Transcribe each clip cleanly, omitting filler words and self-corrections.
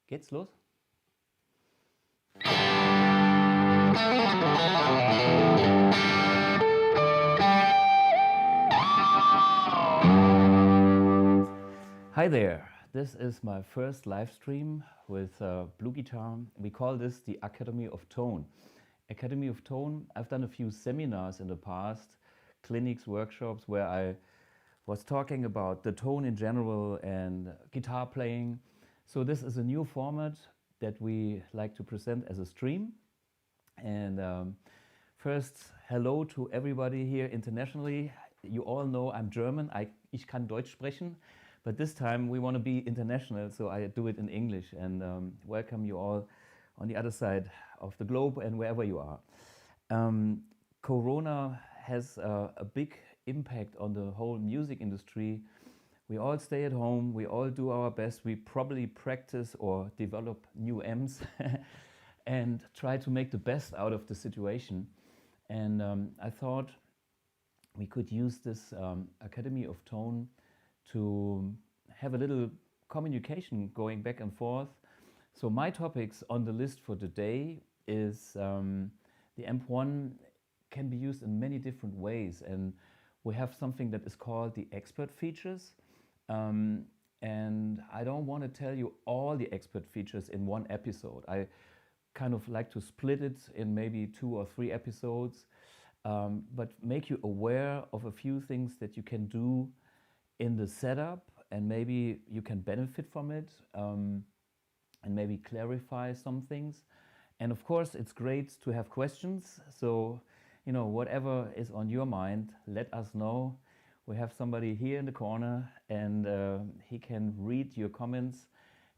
Geht's los? Hi there, this is my first live stream with BluGuitar. We call this the Academy of Tone. Academy of Tone, I've done a few seminars in the past, clinics, workshops, where I was talking about the tone in general and guitar playing. So this is a new format that we like to present as a stream. And first, hello to everybody here internationally. You all know I'm German, ich kann Deutsch sprechen, but this time we want to be international, so I do it in English and welcome you all on the other side of the globe and wherever you are. Corona has a big impact on the whole music industry. We all stay at home, we all do our best, we probably practice or develop new amps and try to make the best out of the situation. And I thought we could use this Academy of Tone to have a little communication going back and forth. So my topics on the list for today is the AMP1 can be used in many different ways, and we have something that is called the expert features. And I don't want to tell you all the expert features in one episode. I kind of like to split it in maybe 2 or 3 episodes, but make you aware of a few things that you can do in the setup, and maybe you can benefit from it, and maybe clarify some things. And of course, it's great to have questions. So, you know, whatever is on your mind, let us know. We have somebody here in the corner, and he can read your comments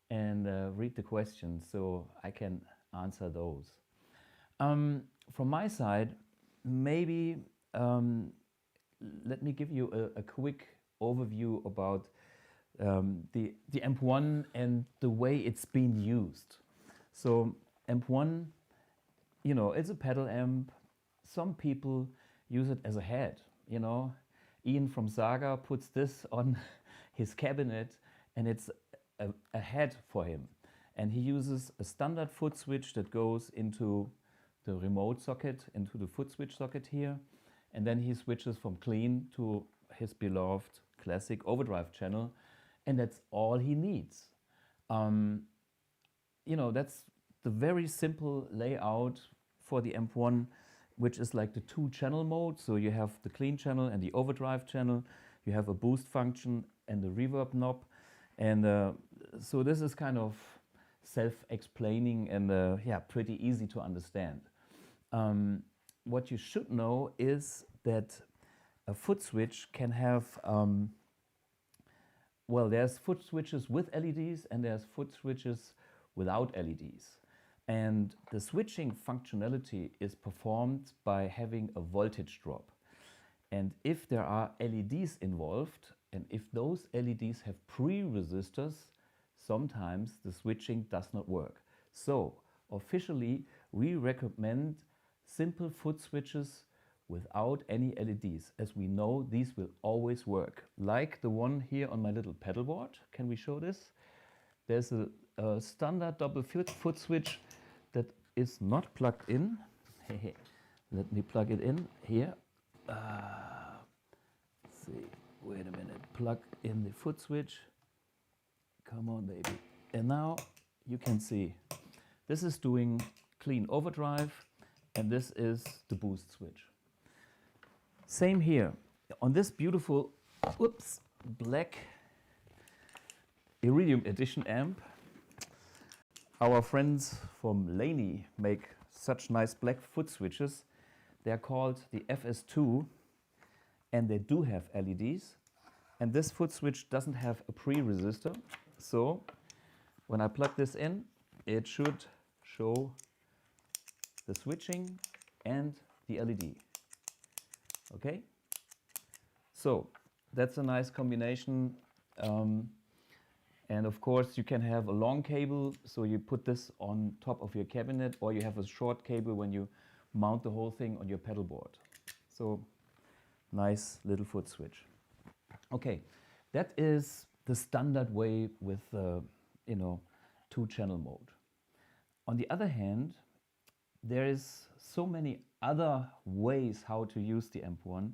and read the questions, so I can answer those. From my side, maybe let me give you a quick overview about the AMP1 and the way it's being used. So AMP1, you know, it's a pedal amp. Some people use it as a head, you know. Ian from Saga puts this on his cabinet and it's a head for him. And he uses a standard foot switch that goes into the remote socket, into the foot switch socket here. And then he switches from clean to his beloved classic overdrive channel. And that's all he needs. You know, that's the very simple layout for the AMP1, which is like the 2-channel mode. So you have the clean channel and the overdrive channel. You have a boost function and the reverb knob. And so this is kind of self-explaining and yeah, pretty easy to understand. What you should know is that a foot switch can have, well, there's foot switches with LEDs and there's foot switches without LEDs. And the switching functionality is performed by having a voltage drop. And if there are LEDs involved, and if those LEDs have pre-resistors, sometimes the switching does not work. So officially, we recommend simple foot switches without any LEDs, as we know these will always work. Like the one here on my little pedal board. Can we show this? There's a standard double foot switch that is not plugged in. Let me plug it in here. Let's see, wait a minute, plug in the foot switch. Come on, baby. And now you can see this is doing clean overdrive, and this is the boost switch. Same here on this beautiful, whoops, black Iridium Edition amp. Our friends from Laney make such nice black foot switches. They're called the FS2, and they do have LEDs. And this foot switch doesn't have a pre-resistor. So when I plug this in, it should show the switching and the LED. Okay? So that's a nice combination. And of course, you can have a long cable, so you put this on top of your cabinet, or you have a short cable when you mount the whole thing on your pedal board. So nice little foot switch. Okay, that is the standard way with you know, two-channel mode. On the other hand, there is so many other ways how to use the AMP1.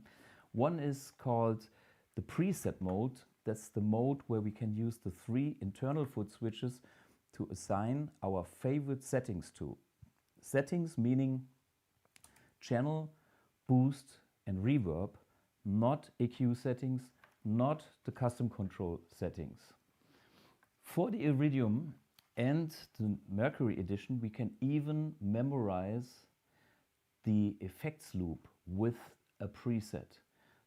One is called the preset mode. That's the mode where we can use the 3 internal foot switches to assign our favorite settings to. Settings meaning channel, boost and reverb, not EQ settings, not the custom control settings. For the Iridium and the Mercury edition, we can even memorize the effects loop with a preset.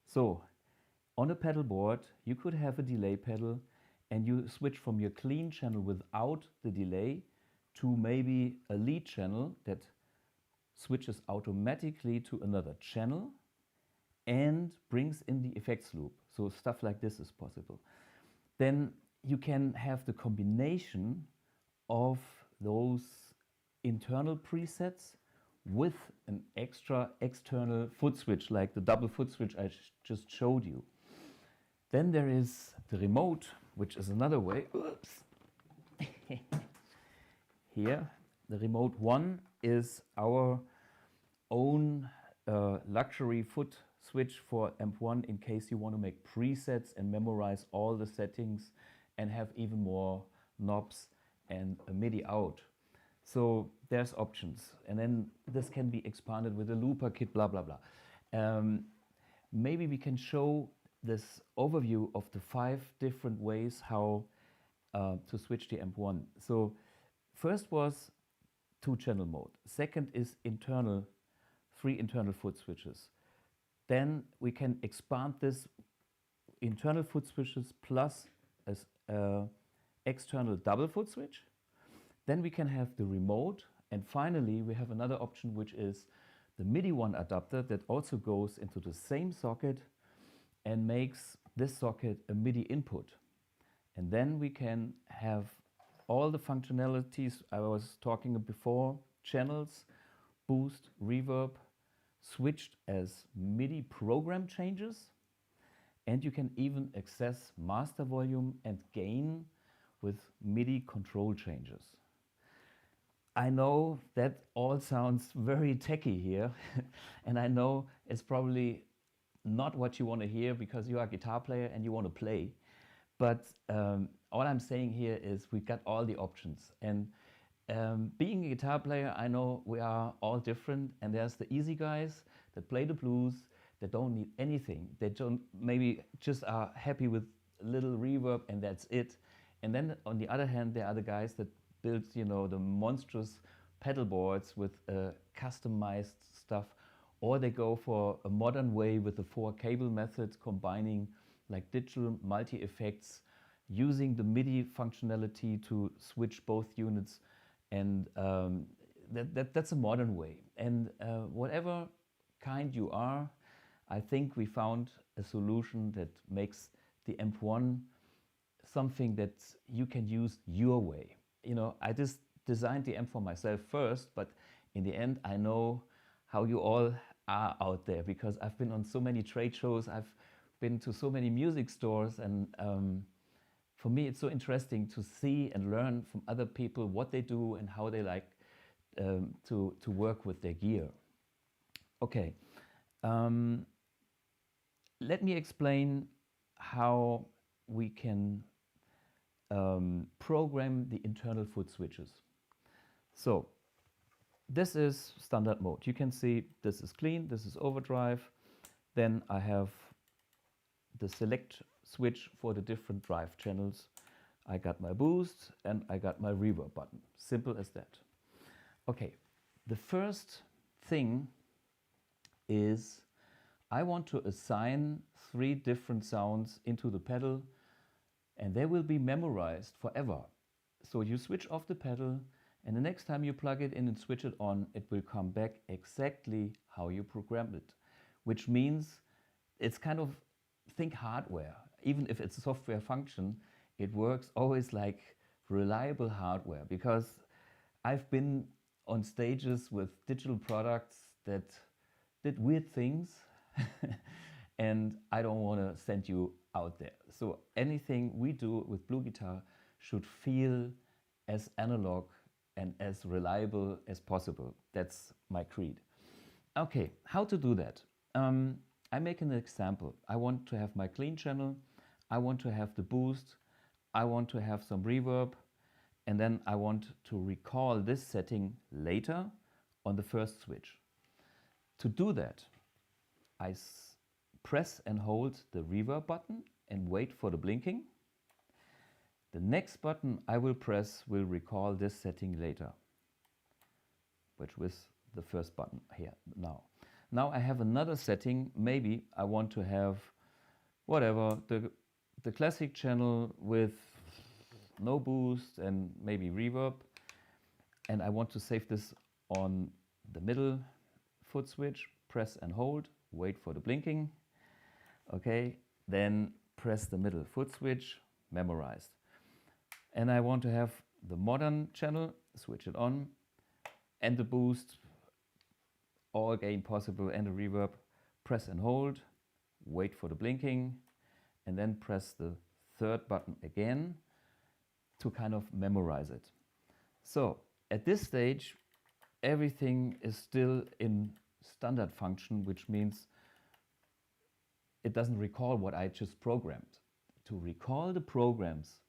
So on a pedal board, you could have a delay pedal and you switch from your clean channel without the delay to maybe a lead channel that switches automatically to another channel and brings in the effects loop. So stuff like this is possible. Then you can have the combination of those internal presets with an extra external foot switch, like the double foot switch I just showed you. Then there is the remote, which is another way. Oops. Here, the remote 1 is our own luxury foot switch for AMP1 in case you want to make presets and memorize all the settings and have even more knobs and a MIDI out. So there's options, and then this can be expanded with a looper kit, blah, blah, blah. Maybe we can show this overview of the 5 different ways how to switch the AMP1. So first was 2-channel mode. Second is internal, 3 internal foot switches. Then we can expand this internal foot switches plus as external double foot switch. Then we can have the remote, and finally we have another option, which is the MIDI1 adapter that also goes into the same socket and makes this socket a MIDI input. And then we can have all the functionalities I was talking before, channels, boost, reverb, switched as MIDI program changes, and you can even access master volume and gain with MIDI control changes. I know that all sounds very techy here, and I know it's probably not what you want to hear because you are a guitar player and you want to play. But all I'm saying here is we got all the options. And being a guitar player, I know we are all different, and there's the easy guys that play the blues, that don't need anything. They don't, maybe just are happy with a little reverb and that's it. And then on the other hand, there are the guys that build, you know, the monstrous pedal boards with customized stuff, or they go for a modern way with the 4-cable method, combining like digital multi-effects, using the MIDI functionality to switch both units, and that's a modern way. And whatever kind you are, I think we found a solution that makes the AMP1 something that you can use your way. You know, I just designed the amp for myself first, but in the end, I know how you all are out there because I've been on so many trade shows, I've been to so many music stores, and for me, it's so interesting to see and learn from other people what they do and how they like to work with their gear. Okay, let me explain how we can program the internal foot switches. So this is standard mode. You can see this is clean, this is overdrive. Then I have the select switch for the different drive channels. I got my boost and I got my reverb button. Simple as that. Okay, the first thing is I want to assign 3 different sounds into the pedal, and they will be memorized forever. So you switch off the pedal, and the next time you plug it in and switch it on, it will come back exactly how you programmed it. Which means it's kind of, think hardware. Even if it's a software function, it works always like reliable hardware, because I've been on stages with digital products that did weird things and I don't want to send you out there. So anything we do with BluGuitar should feel as analog and as reliable as possible. That's my creed. Okay, how to do that? I make an example. I want to have my clean channel, I want to have the boost, I want to have some reverb, and then I want to recall this setting later on the first switch. To do that, I press and hold the reverb button and wait for the blinking. The next button I will press will recall this setting later, which was the first button here now. Now I have another setting. Maybe I want to have whatever, the classic channel with no boost and maybe reverb, and I want to save this on the middle foot switch. Press and hold, wait for the blinking. Okay, then press the middle foot switch, memorized. And I want to have the modern channel, switch it on, and the boost, all gain possible, and the reverb. Press and hold, wait for the blinking, and then press the third button again to kind of memorize it. So at this stage, everything is still in standard function, which means it doesn't recall what I just programmed. To recall the programs,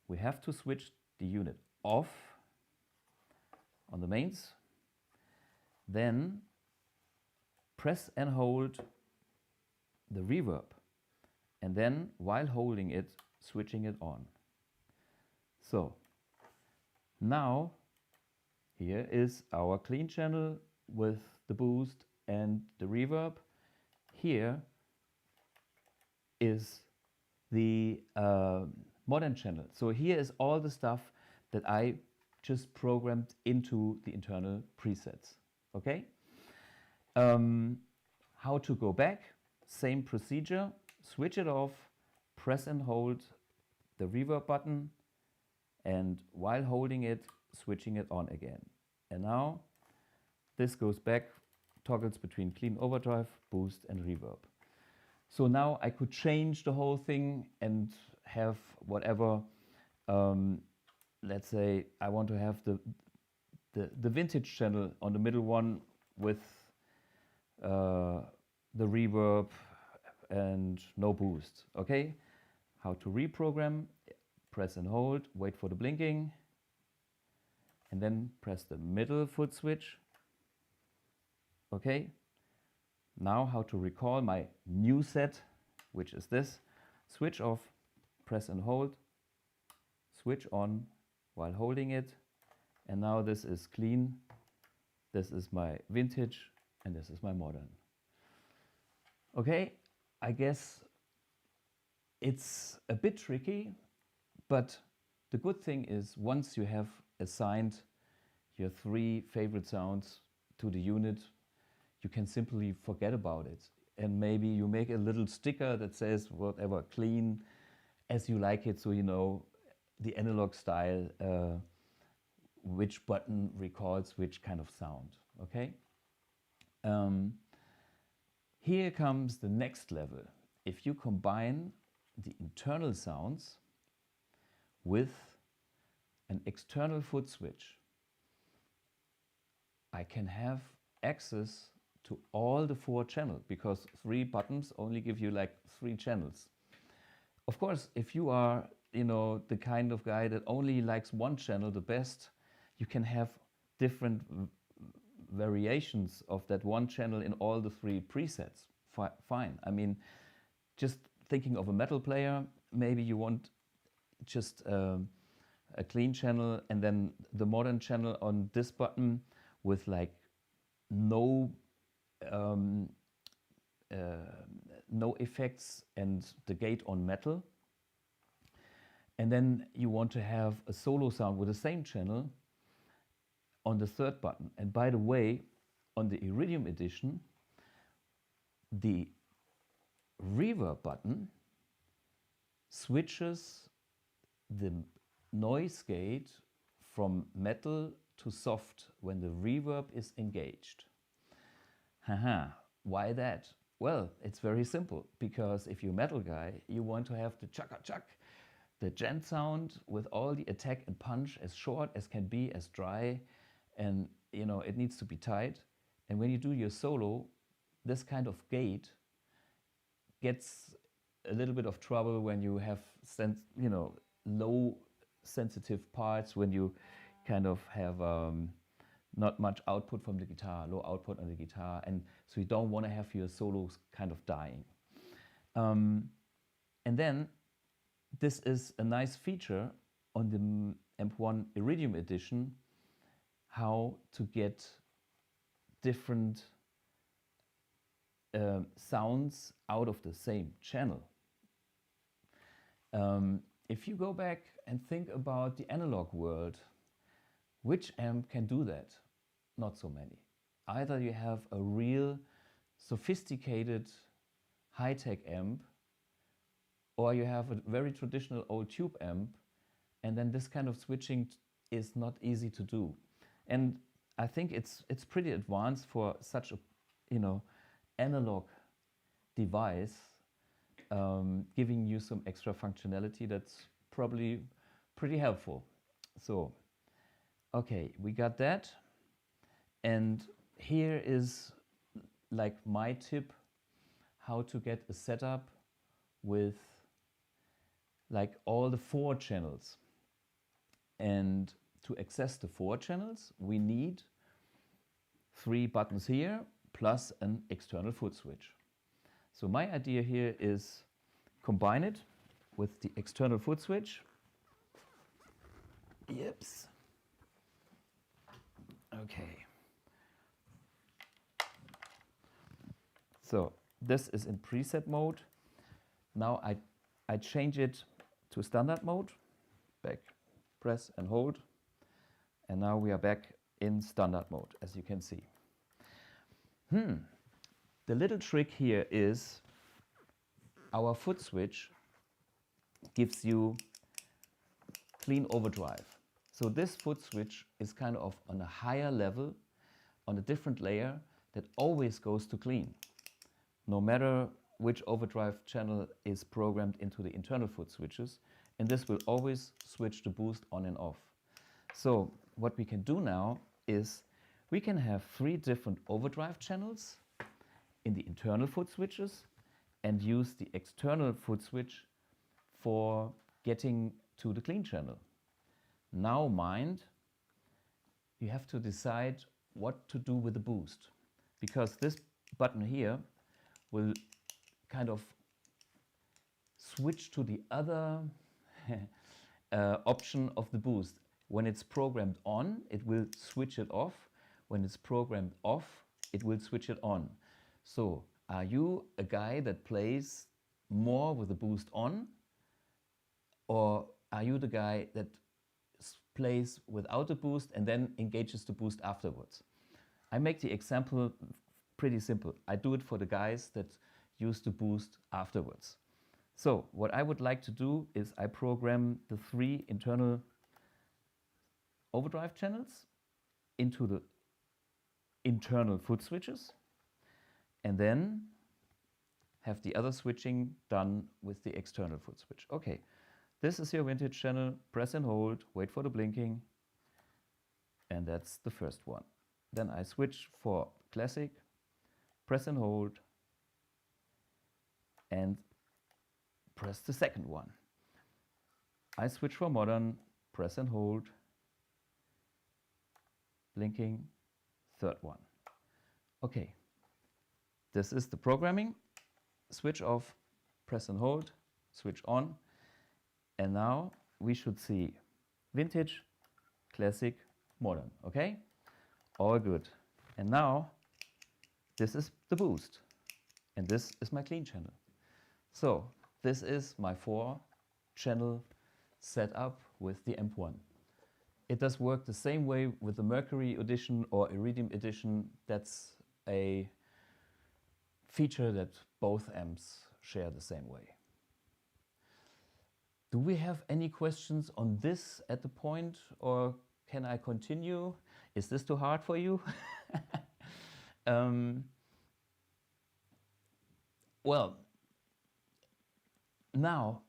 we have to switch the unit off on the mains, then press and hold the reverb, and then while holding it, switching it on. So now here is our clean channel with the boost and the reverb. Here is the modern channel. So here is all the stuff that I just programmed into the internal presets. Okay? How to go back? Same procedure. Switch it off, press and hold the reverb button, and while holding it, switching it on again. And now this goes back, toggles between clean overdrive, boost and reverb. So now I could change the whole thing and have whatever, let's say I want to have the vintage channel on the middle one with the reverb and no boost. Okay, how to reprogram? Press and hold, wait for the blinking, and then press the middle foot switch. Okay, now how to recall my new set, which is this. Switch off, press and hold, switch on while holding it, and now this is clean, this is my vintage, and this is my modern. Okay, I guess it's a bit tricky, but the good thing is once you have assigned your 3 favorite sounds to the unit, you can simply forget about it. And maybe you make a little sticker that says whatever, clean, as you like it, so you know the analog style, which button recalls which kind of sound. Okay? Here comes the next level. If you combine the internal sounds with an external foot switch, I can have access to all the 4 channels, because 3 buttons only give you like 3 channels. Of course, if you are, you know, the kind of guy that only likes one channel the best, you can have different variations of that one channel in all the 3 presets. Fine. I mean, just thinking of a metal player, maybe you want just a clean channel and then the modern channel on this button with like no effects and the gate on metal. And then you want to have a solo sound with the same channel on the 3rd button. And by the way, on the Iridium edition, the reverb button switches the noise gate from metal to soft when the reverb is engaged. Haha, why that? Well, it's very simple, because if you're a metal guy, you want to have the chaka-chak the gent sound with all the attack and punch as short as can be, as dry, and you know, it needs to be tight. And when you do your solo, this kind of gate gets a little bit of trouble when you have low sensitive parts, when you kind of have not much output from the guitar, low output on the guitar, and so you don't want to have your solos kind of dying. And then this is a nice feature on the AMP1 Iridium edition, how to get different sounds out of the same channel. If you go back and think about the analog world, which amp can do that? Not so many. Either you have a real sophisticated high-tech amp, or you have a very traditional old tube amp, and then this kind of switching is not easy to do. And I think it's pretty advanced for such a analog device, giving you some extra functionality that's probably pretty helpful. So, okay, we got that. And here is like my tip how to get a setup with like all the 4 channels. And to access the 4 channels, we need 3 buttons here plus an external foot switch. So my idea here is combine it with the external foot switch. Yips. Okay. So this is in preset mode. Now I change it to standard mode. Back, press and hold. And now we are back in standard mode, as you can see. The little trick here is our foot switch gives you clean overdrive. So this foot switch is kind of on a higher level, on a different layer that always goes to clean, no matter which overdrive channel is programmed into the internal foot switches, and this will always switch the boost on and off. So what we can do now is we can have 3 different overdrive channels in the internal foot switches and use the external foot switch for getting to the clean channel. Now mind, you have to decide what to do with the boost, because this button here will kind of switch to the other option of the boost. When it's programmed on, it will switch it off. When it's programmed off, it will switch it on. So are you a guy that plays more with the boost on, or are you the guy that plays without the boost and then engages the boost afterwards? I make the example pretty simple. I do it for the guys that use the boost afterwards. So what I would like to do is I program the 3 internal overdrive channels into the internal foot switches, and then have the other switching done with the external foot switch. Okay, this is your vintage channel. Press and hold, wait for the blinking, and that's the first one. Then I switch for classic, press and hold, and press the second one. I switch for modern, press and hold, blinking, third one. Okay, this is the programming. Switch off, press and hold, switch on, and now we should see vintage, classic, modern. Okay, all good. And now this is the boost, and this is my clean channel. So this is my 4-channel setup with the AMP1. It does work the same way with the MERCURY edition or Iridium edition. That's a feature that both amps share the same way. Do we have any questions on this at the point, or can I continue? Is this too hard for you? Well, now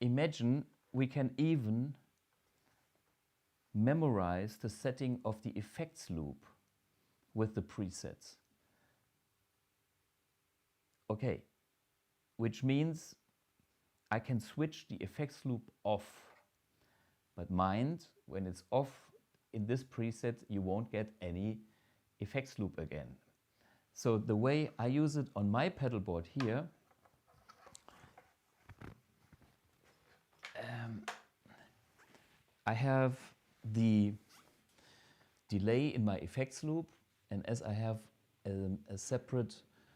imagine we can even memorize the setting of the effects loop with the presets. Okay, which means I can switch the effects loop off. But mind, when it's off in this preset, you won't get any effects loop again. So the way I use it on my pedal board here, I have the delay in my effects loop, and as I have a separate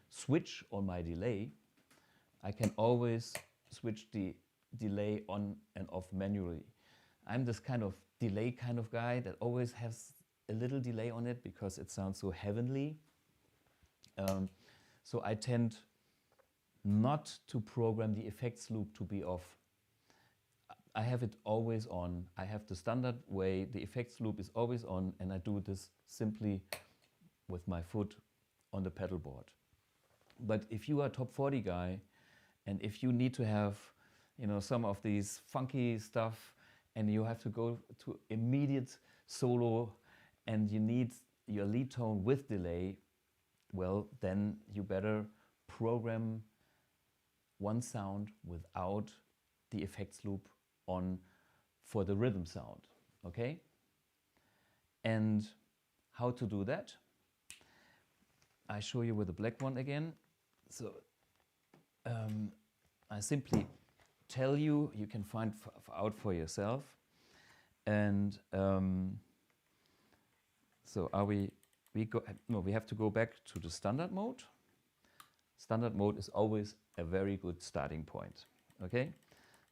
switch on my delay, I can always switch the delay on and off manually. I'm this kind of delay kind of guy that always has a little delay on it because it sounds so heavenly. So I tend not to program the effects loop to be off. I have it always on. I have the standard way, the effects loop is always on, and I do this simply with my foot on the pedal board. But if you are a top 40 guy, and if you need to have, you know, some of these funky stuff, and you have to go to immediate solo, and you need your lead tone with delay, well, then you better program one sound without the effects loop on for the rhythm sound, okay? And how to do that? I show you with the black one again. So I simply tell you, you can find out for yourself. And so we have to go back to the standard mode. Standard mode is always a very good starting point, okay?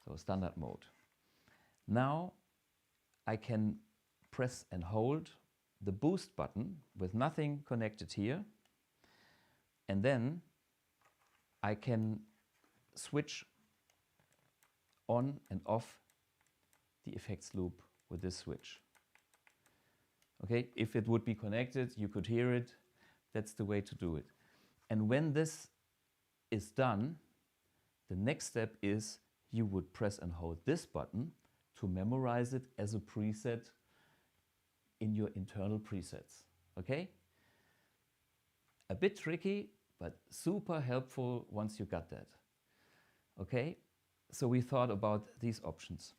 So standard mode. Now I can press and hold the boost button with nothing connected here, and then I can switch on and off the effects loop with this switch. Okay, if it would be connected, you could hear it. That's the way to do it. And when this is done, the next step is you would press and hold this button to memorize it as a preset in your internal presets. Okay? A bit tricky, but super helpful once you got that. Okay? So we thought about these options.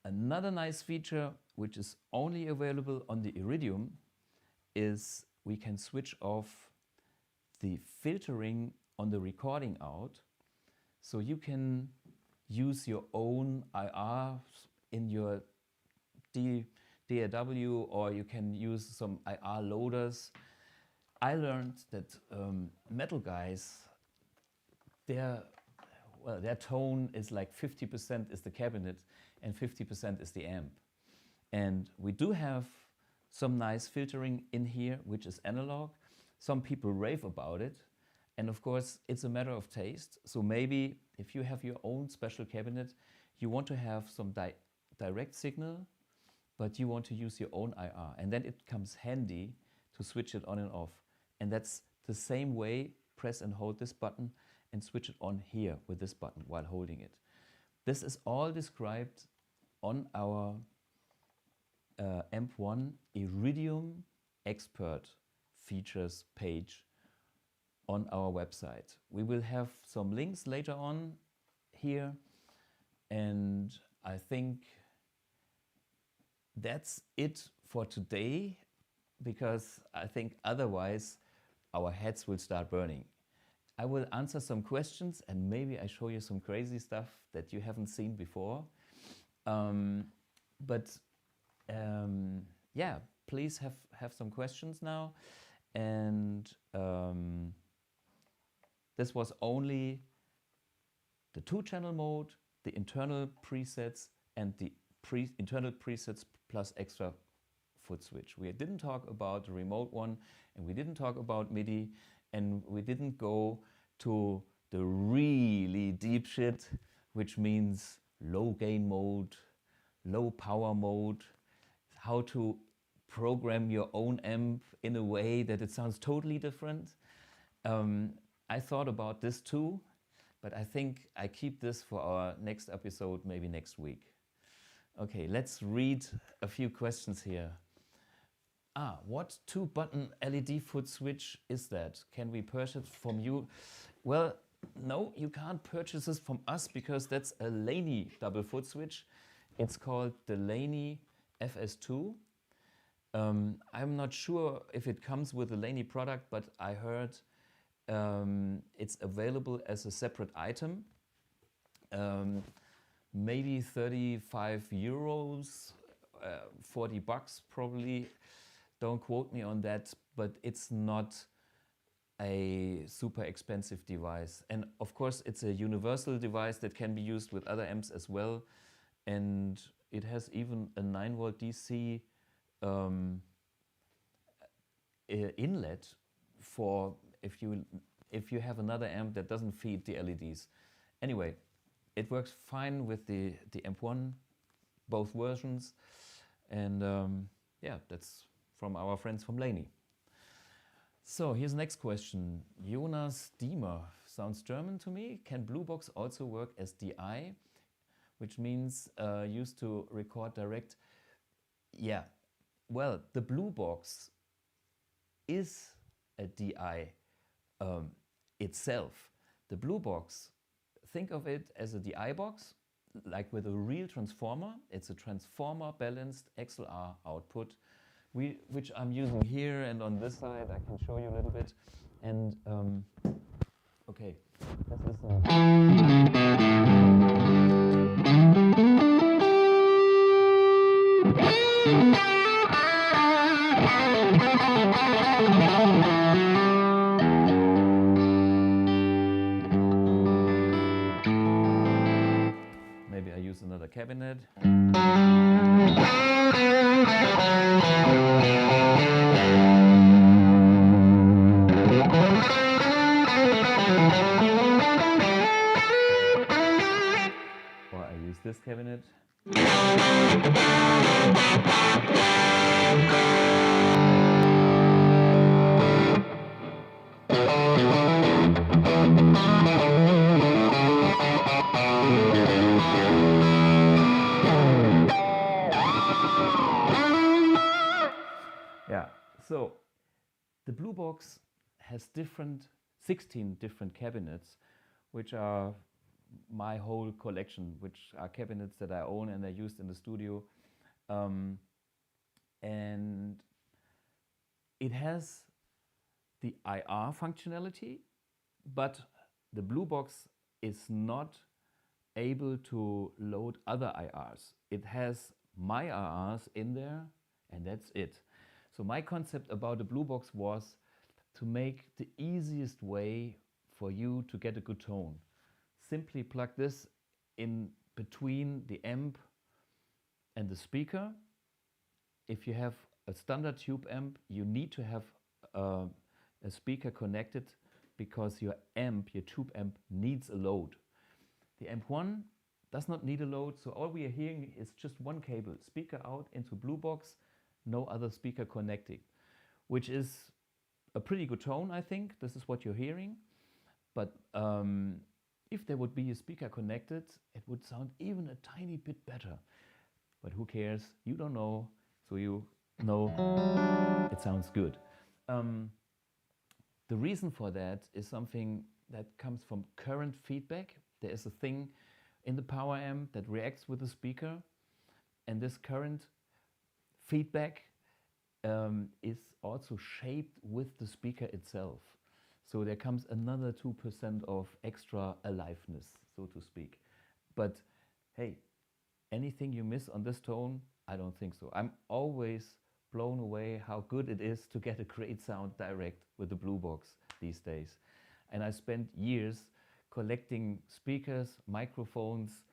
Another nice feature, which is only available on the Iridium, is we can switch off the filtering on the recording out. So you can use your own IR in your DAW, or you can use some IR loaders. I learned that metal guys, their tone is like 50% is the cabinet and 50% is the amp. And we do have some nice filtering in here, which is analog. Some people rave about it. And of course, it's a matter of taste. So maybe if you have your own special cabinet, you want to have some direct signal, but you want to use your own IR. And then it comes handy to switch it on and off. And that's the same way, press and hold this button and switch it on here with this button while holding it. This is all described on our AMP1 Iridium Expert features page on our website. We will have some links later on here, and I think that's it for today, because I think otherwise our heads will start burning. I will answer some questions and maybe I show you some crazy stuff that you haven't seen before. Yeah, please have some questions now. And this was only the 2-channel mode, the internal presets, and the internal presets plus extra foot switch. We didn't talk about the remote one, and we didn't talk about MIDI, and we didn't go to the really deep shit, which means low gain mode, low power mode, how to program your own amp in a way that it sounds totally different. I thought about this too, But I think I keep this for our next episode, maybe next week. Okay, let's read a few questions here. What 2-button LED foot switch is that? Can we purchase from you? Well, no, you can't purchase this from us because that's a Laney double foot switch. It's called the Laney FS2. I'm not sure if it comes with a Laney product, but I heard it's available as a separate item. Maybe 35 euros, 40 bucks probably. Don't quote me on that, but it's not a super expensive device. And of course, it's a universal device that can be used with other amps as well. And it has even a 9-volt DC inlet for if you have another amp that doesn't feed the LEDs. Anyway, it works fine with the AMP1, both versions. And yeah, that's from our friends from Laney. So here's the next question. Jonas Diemer, sounds German to me. Can Blubox also work as DI, which means used to record direct? Yeah, well, the Blubox is a DI itself. The Blubox, think of it as a DI box, like with a real transformer. It's a transformer balanced XLR output, which I'm using here, and on this side I can show you a little bit. And okay, this is maybe I use another cabinet. Or I use this cabinet. Yeah, so the Blubox has 16 different cabinets, which are my whole collection, which are cabinets that I own and are used in the studio. And it has the IR functionality, but the Blubox is not able to load other IRs. It has my IRs in there, and that's it. So my concept about the Blubox was to make the easiest way for you to get a good tone. Simply plug this in between the amp and the speaker. If you have a standard tube amp, you need to have a speaker connected because your tube amp needs a load. The AMP1 does not need a load, so all we are hearing is just one cable, speaker out into Blubox, no other speaker connecting, which is a pretty good tone, I think. This is what you're hearing. But if there would be a speaker connected, it would sound even a tiny bit better. But who cares? You don't know, so you know it sounds good. The reason for that is something that comes from current feedback. There is a thing in the power amp that reacts with the speaker, and this current feedback is also shaped with the speaker itself. So there comes another 2% of extra aliveness, so to speak. But hey, anything you miss on this tone, I don't think so. I'm always blown away how good it is to get a great sound direct with the Blubox these days. And I spent years collecting speakers, microphones,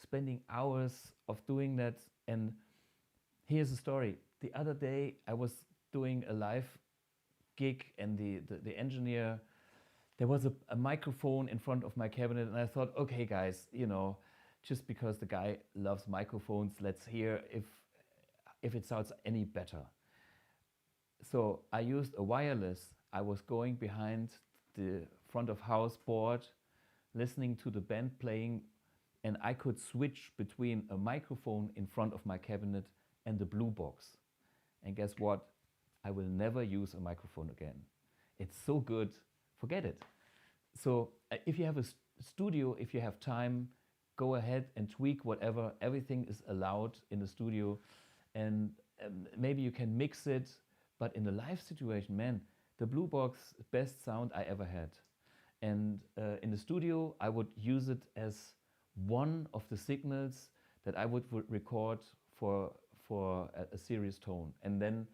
spending hours of doing that. And here's a story. The other day I was doing a live gig, and the engineer, there was a microphone in front of my cabinet, and I thought, okay guys, you know, just because the guy loves microphones, let's hear if it sounds any better. So I used a wireless. I was going behind the front of house board, listening to the band playing, and I could switch between a microphone in front of my cabinet and the Blubox. And guess what? I will never use a microphone again. It's so good, forget it. So if you have a studio, if you have time, go ahead and tweak whatever. Everything is allowed in the studio, and maybe you can mix it, but in a live situation, man, the Blubox, best sound I ever had. And in the studio, I would use it as one of the signals that I would record for a serious tone. And then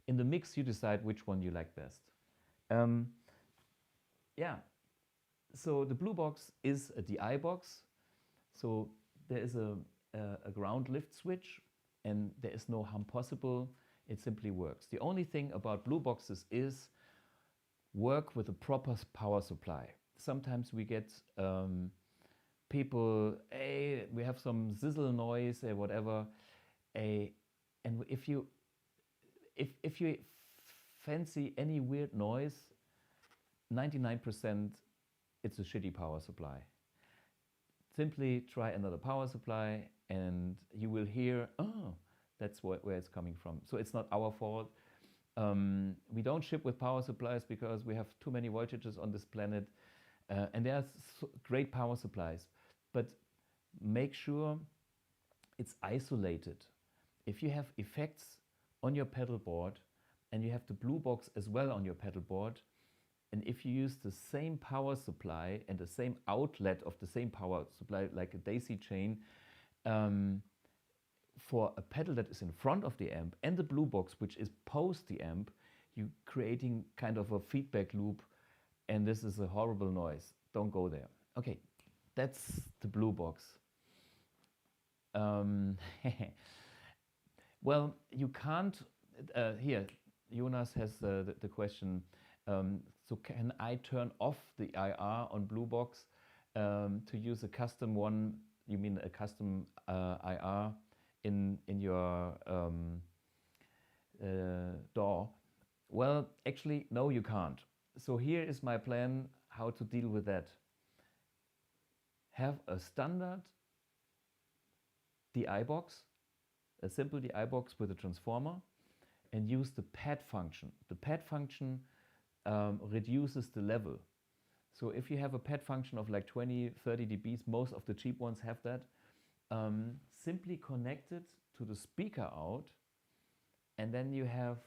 in the mix, you decide which one you like best. Yeah, so the Blubox is a DI box. So there is a ground lift switch, and there is no hum possible. It simply works. The only thing about Bluboxes is work with a proper power supply. Sometimes we get people, hey, we have some sizzle noise or whatever, and if you fancy any weird noise, 99% it's a shitty power supply. Simply try another power supply and you will hear, oh, that's where it's coming from. So it's not our fault. We don't ship with power supplies because we have too many voltages on this planet. And there are great power supplies, but make sure it's isolated. If you have effects on your pedal board and you have the Blubox as well on your pedal board, and if you use the same power supply and the same outlet of the same power supply, like a daisy chain, for a pedal that is in front of the amp and the Blubox, which is post the amp, you're creating kind of a feedback loop, and this is a horrible noise. Don't go there. Okay, that's the Blubox. Well, you can't, here, Jonas has the question, so can I turn off the IR on Blubox to use a custom one? You mean a custom IR in your DAW? Well, actually, no, you can't. So here is my plan how to deal with that. Have a standard DI box, a simple DI box with a transformer, and use the pad function. The pad function reduces the level. So if you have a pad function of like 20, 30 dBs, most of the cheap ones have that, simply connect it to the speaker out, and then you have,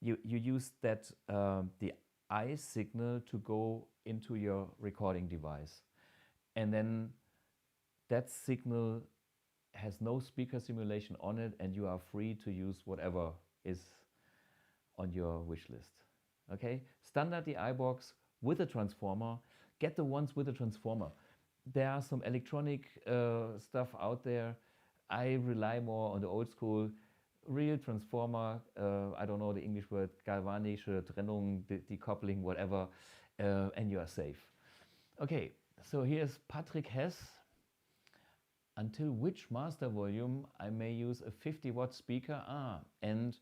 you use that, the I signal to go into your recording device. And then that signal has no speaker simulation on it, and you are free to use whatever is on your wish list. Okay, standard DI box with a transformer. Get the ones with a transformer. There are some electronic stuff out there. I rely more on the old school, real transformer. I don't know the English word, galvanische Trennung, decoupling, whatever, and you are safe. Okay, so here's Patrick Hess. Until which master volume I may use a 50-watt speaker? And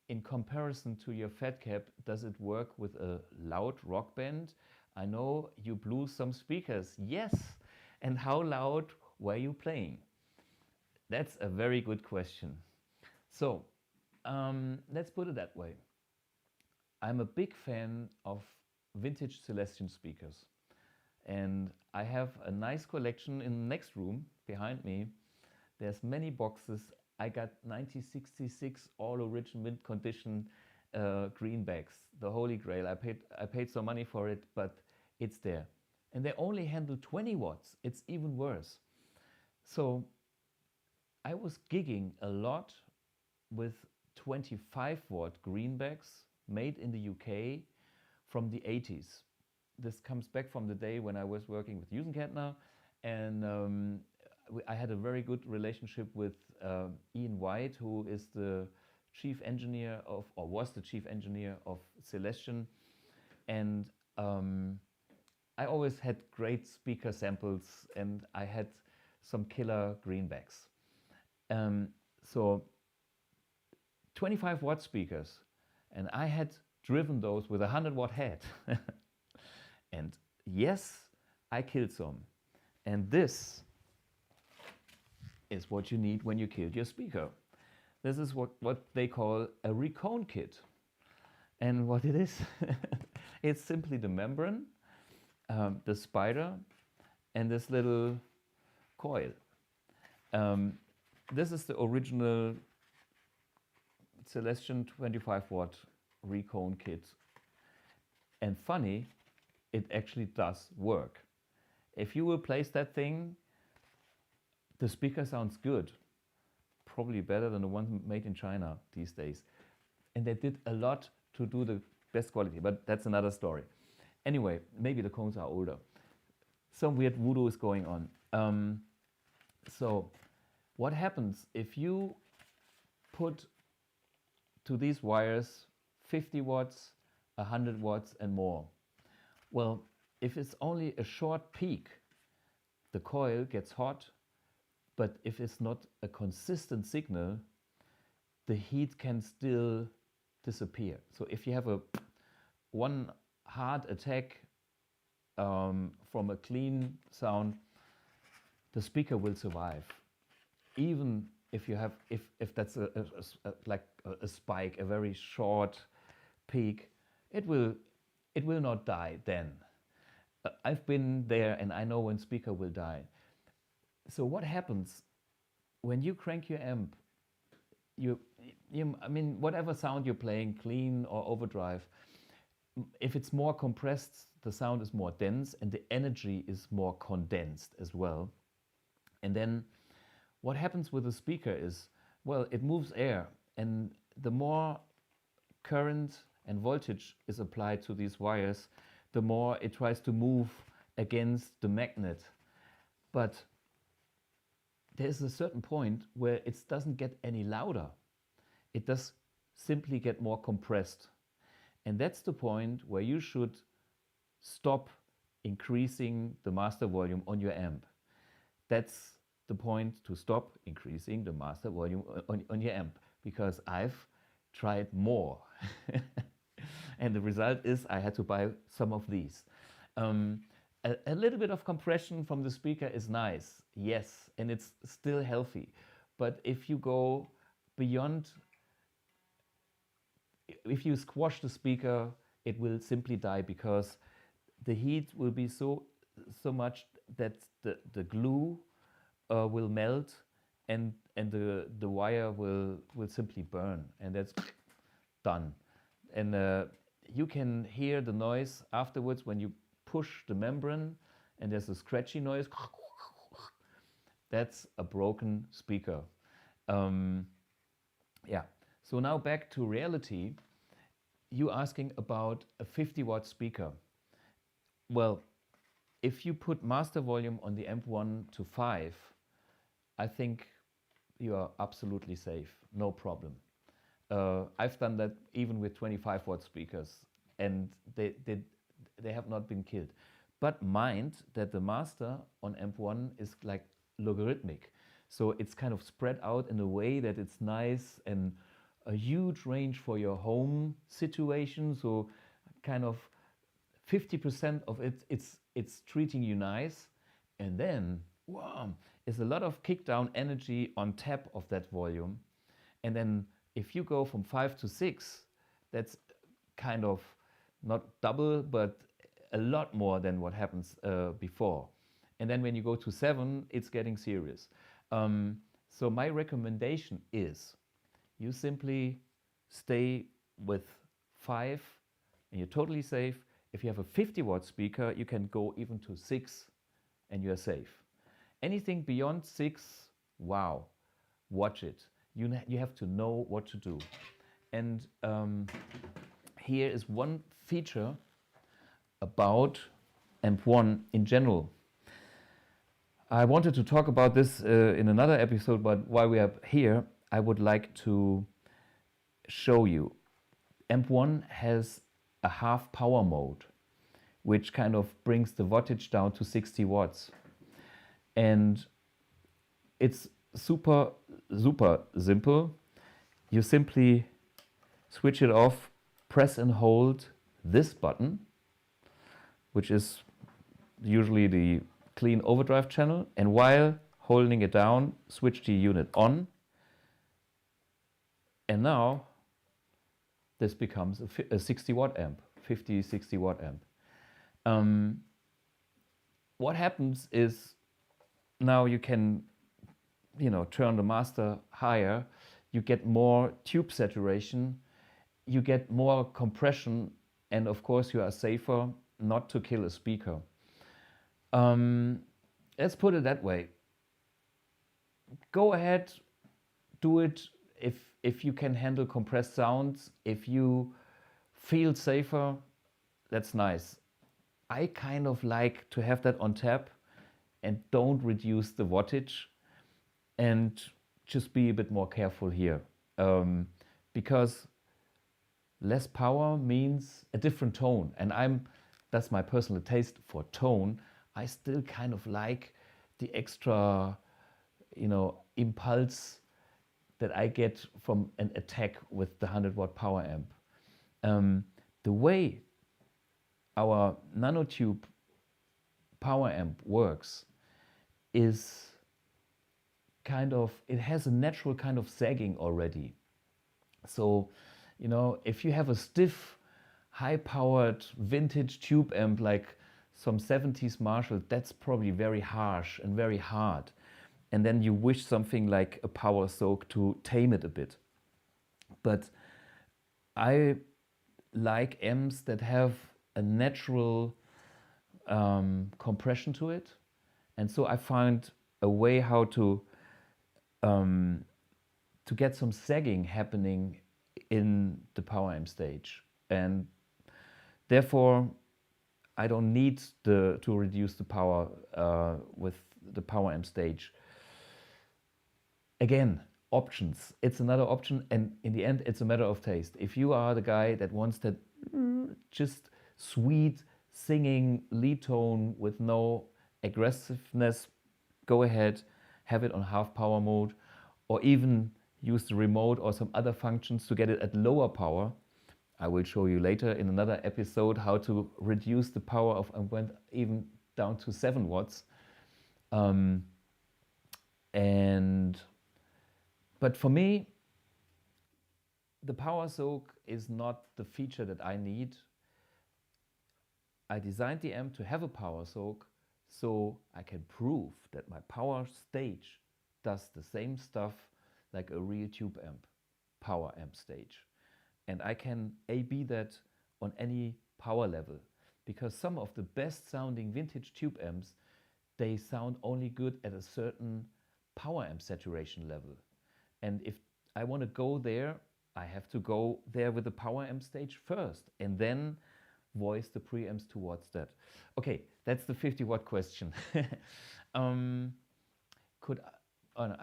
in comparison to your FatCab, does it work with a loud rock band? I know you blew some speakers. Yes. And how loud were you playing? That's a very good question. So let's put it that way. I'm a big fan of vintage Celestion speakers. And I have a nice collection in the next room behind me. There's many boxes. I got 1966 all original mint condition greenbacks, the holy grail. I paid some money for it, but it's there. And they only handle 20 watts. It's even worse. So I was gigging a lot with 25-watt greenbacks made in the UK from the 80s. This comes back from the day when I was working with Usenkärtner, and I had a very good relationship with Ian White, who is the chief engineer of, or was the chief engineer of Celestion, and I always had great speaker samples, and I had some killer greenbacks. So 25-watt speakers, and I had driven those with a 100-watt head. And yes, I killed some. And this is what you need when you killed your speaker. This is what they call a recone kit. And what it is, it's simply the membrane, the spider, and this little coil. This is the original Celestion 25-watt recone kit. And funny, it actually does work. If you will place that thing, the speaker sounds good. Probably better than the one made in China these days. And they did a lot to do the best quality, but that's another story. Anyway, maybe the cones are older. Some weird voodoo is going on. So what happens if you put to these wires 50 watts, 100 watts and more? Well, if it's only a short peak, the coil gets hot, but if it's not a consistent signal, the heat can still disappear. So if you have one hard attack from a clean sound, the speaker will survive. Even if you have, if that's like a spike, a very short peak, it will not die then. I've been there and I know when speaker will die. So what happens when you crank your amp? I mean, whatever sound you're playing, clean or overdrive, if it's more compressed, the sound is more dense and the energy is more condensed as well. And then what happens with the speaker is, well, it moves air, and the more current and voltage is applied to these wires, the more it tries to move against the magnet. But there's a certain point where it doesn't get any louder. It does simply get more compressed. And that's the point where you should stop increasing the master volume on your amp. That's the point to stop increasing the master volume on your amp, because I've tried more. And the result is I had to buy some of these. A little bit of compression from the speaker is nice, yes, and it's still healthy. But if you go beyond, if you squash the speaker, it will simply die, because the heat will be so much that the glue will melt, and the wire will simply burn, and that's done. And you can hear the noise afterwards when you push the membrane and there's a scratchy noise. That's a broken speaker. Yeah. So now back to reality. You asking about a 50-watt speaker. Well, if you put master volume on the AMP1 to 5, I think you are absolutely safe, no problem. I've done that even with 25-watt speakers, and they have not been killed. But mind that the master on AMP1 is like logarithmic. So it's kind of spread out in a way that it's nice and a huge range for your home situation. So kind of 50% of it, it's treating you nice. And then, wow, is a lot of kick down energy on top of that volume. And then if you go from 5 to 6, that's kind of not double, but a lot more than what happens before. And then when you go to 7, it's getting serious. So my recommendation is you simply stay with 5 and you're totally safe. If you have a 50-watt speaker, you can go even to 6 and you're safe. Anything beyond 6, wow, watch it. You have to know what to do. And here is one feature about AMP1 in general. I wanted to talk about this in another episode, but while we are here, I would like to show you. AMP1 has a half power mode, which kind of brings the wattage down to 60 watts. And it's super simple. You simply switch it off, press and hold this button, which is usually the clean overdrive channel, and while holding it down, switch the unit on, and now this becomes a 60 watt amp, 50, 60 watt amp. What happens is now you can, turn the master higher, you get more tube saturation, you get more compression, and of course you are safer not to kill a speaker. Let's put it that way. Go ahead, do it if you can handle compressed sounds, if you feel safer, that's nice. I kind of like to have that on tap and don't reduce the wattage, and just be a bit more careful here. Because less power means a different tone, and that's my personal taste for tone. I still kind of like the extra, impulse that I get from an attack with the 100 watt power amp. The way our nanotube power amp works is it has a natural kind of sagging already. So, if you have a stiff, high-powered vintage tube amp like some 70s Marshall, that's probably very harsh and very hard. And then you wish something like a power soak to tame it a bit. But I like amps that have a natural compression to it. And so I find a way how to get some sagging happening in the power amp stage. And therefore, I don't need to reduce the power with the power amp stage. Again, options. It's another option, and in the end, it's a matter of taste. If you are the guy that wants that just sweet singing lead tone with no aggressiveness, go ahead, have it on half power mode, or even use the remote or some other functions to get it at lower power. I will show you later in another episode how to reduce the power of AMP1 even down to 7 watts. But for me, the power soak is not the feature that I need. I designed the amp to have a power soak so I can prove that my power stage does the same stuff like a real tube amp, power amp stage. And I can A/B that on any power level, because some of the best sounding vintage tube amps, they sound only good at a certain power amp saturation level. And if I want to go there, I have to go there with the power amp stage first and then voice the preamps towards that. Okay, that's the 50 watt question. I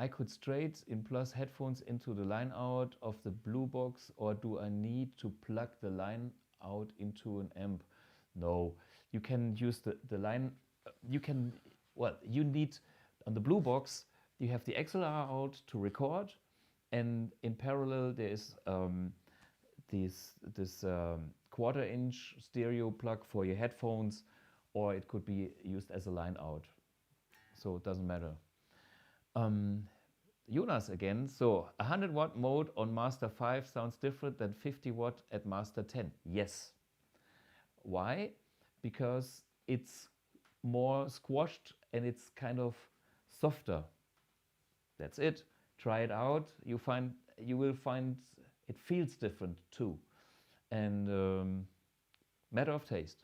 could straight in plus headphones into the line out of the Blubox, or do I need to plug the line out into an amp? No, you can use the line, you need, on the Blubox, you have the XLR out to record, and in parallel there is this 1/4-inch stereo plug for your headphones, or it could be used as a line out. So it doesn't matter. Jonas again, so 100 watt mode on Master 5 sounds different than 50 watt at Master 10. Yes. Why? Because it's more squashed and it's kind of softer. That's it. Try it out. You will find it feels different too. And matter of taste.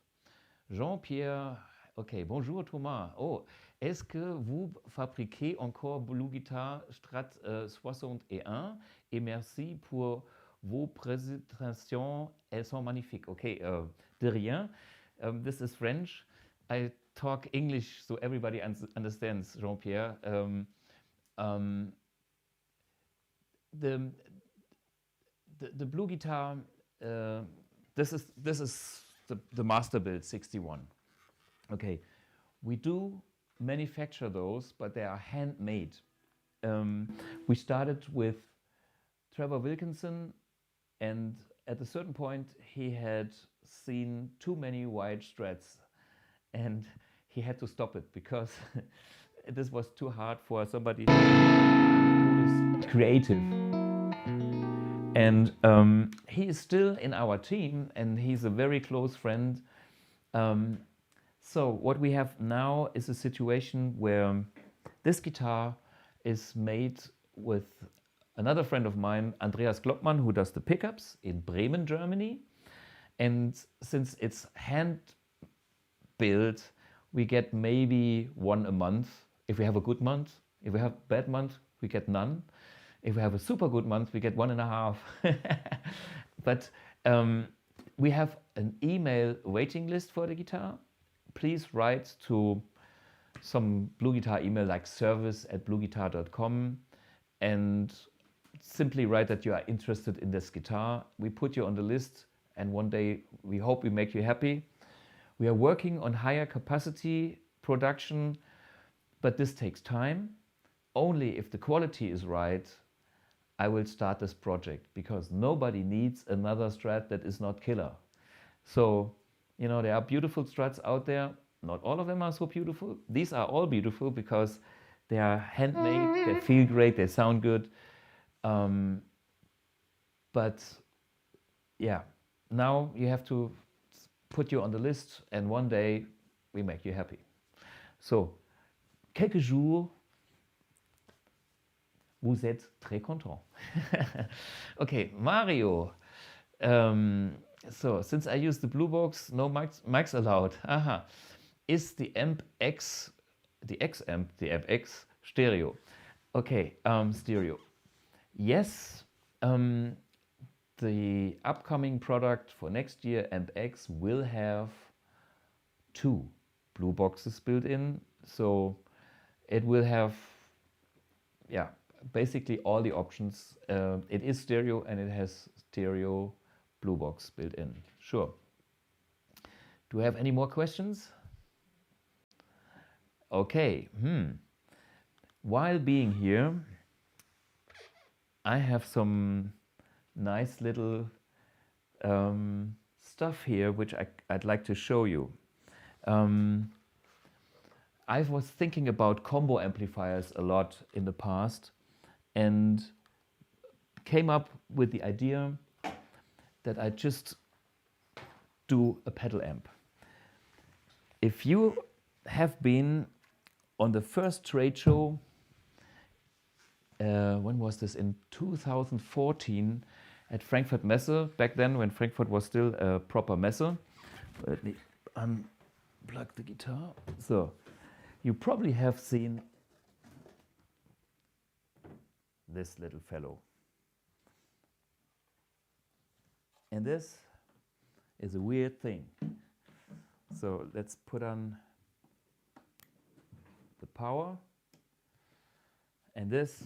Jean-Pierre, ok, bonjour Thomas. Oh, est-ce que vous fabriquez encore BluGuitar Strat 61? Et merci pour vos présentations. Elles sont magnifiques. Okay, de rien. This is French. I talk English so everybody understands, Jean-Pierre. The BluGuitar, this is the master build 61. Okay, we do manufacture those, but they are handmade. We started with Trevor Wilkinson, and at a certain point he had seen too many wide strats, and he had to stop it because this was too hard for somebody who is creative. And he is still in our team, and he's a very close friend. So what we have now is a situation where this guitar is made with another friend of mine, Andreas Kloppmann, who does the pickups in Bremen, Germany. And since it's hand built, we get maybe one a month. If we have a good month, if we have a bad month, we get none. If we have a super good month, we get 1.5. But we have an email waiting list for the guitar. Please write to some BluGuitar email like service@bluguitar.com and simply write that you are interested in this guitar. We put you on the list, and one day we hope we make you happy. We are working on higher capacity production, but this takes time. Only if the quality is right, I will start this project, because nobody needs another Strat that is not killer. So, you know, there are beautiful Strats out there. Not all of them are so beautiful. These are all beautiful because they are handmade, they feel great, they sound good. But yeah, now you have to put you on the list, and one day we make you happy. So, quelques jours, vous êtes très content. Okay, Mario. So, since I use the Blubox, no mics allowed. Aha. Is the AmpX, the X-Amp, the AmpX stereo? Okay, stereo. Yes, the upcoming product for next year, AmpX, will have 2 Bluboxes built in. So it will have, yeah, basically all the options. It is stereo, and it has stereo Blubox built in. Sure. Do we have any more questions? Okay. While being here, I have some nice little stuff here which I'd like to show you. I was thinking about combo amplifiers a lot in the past, and came up with the idea that I just do a pedal amp. If you have been on the first trade show, when was this? In 2014 at Frankfurt Messe, back then when Frankfurt was still a proper Messe. Let me unplug the guitar. So, you probably have seen this little fellow. And this is a weird thing. So let's put on the power. And this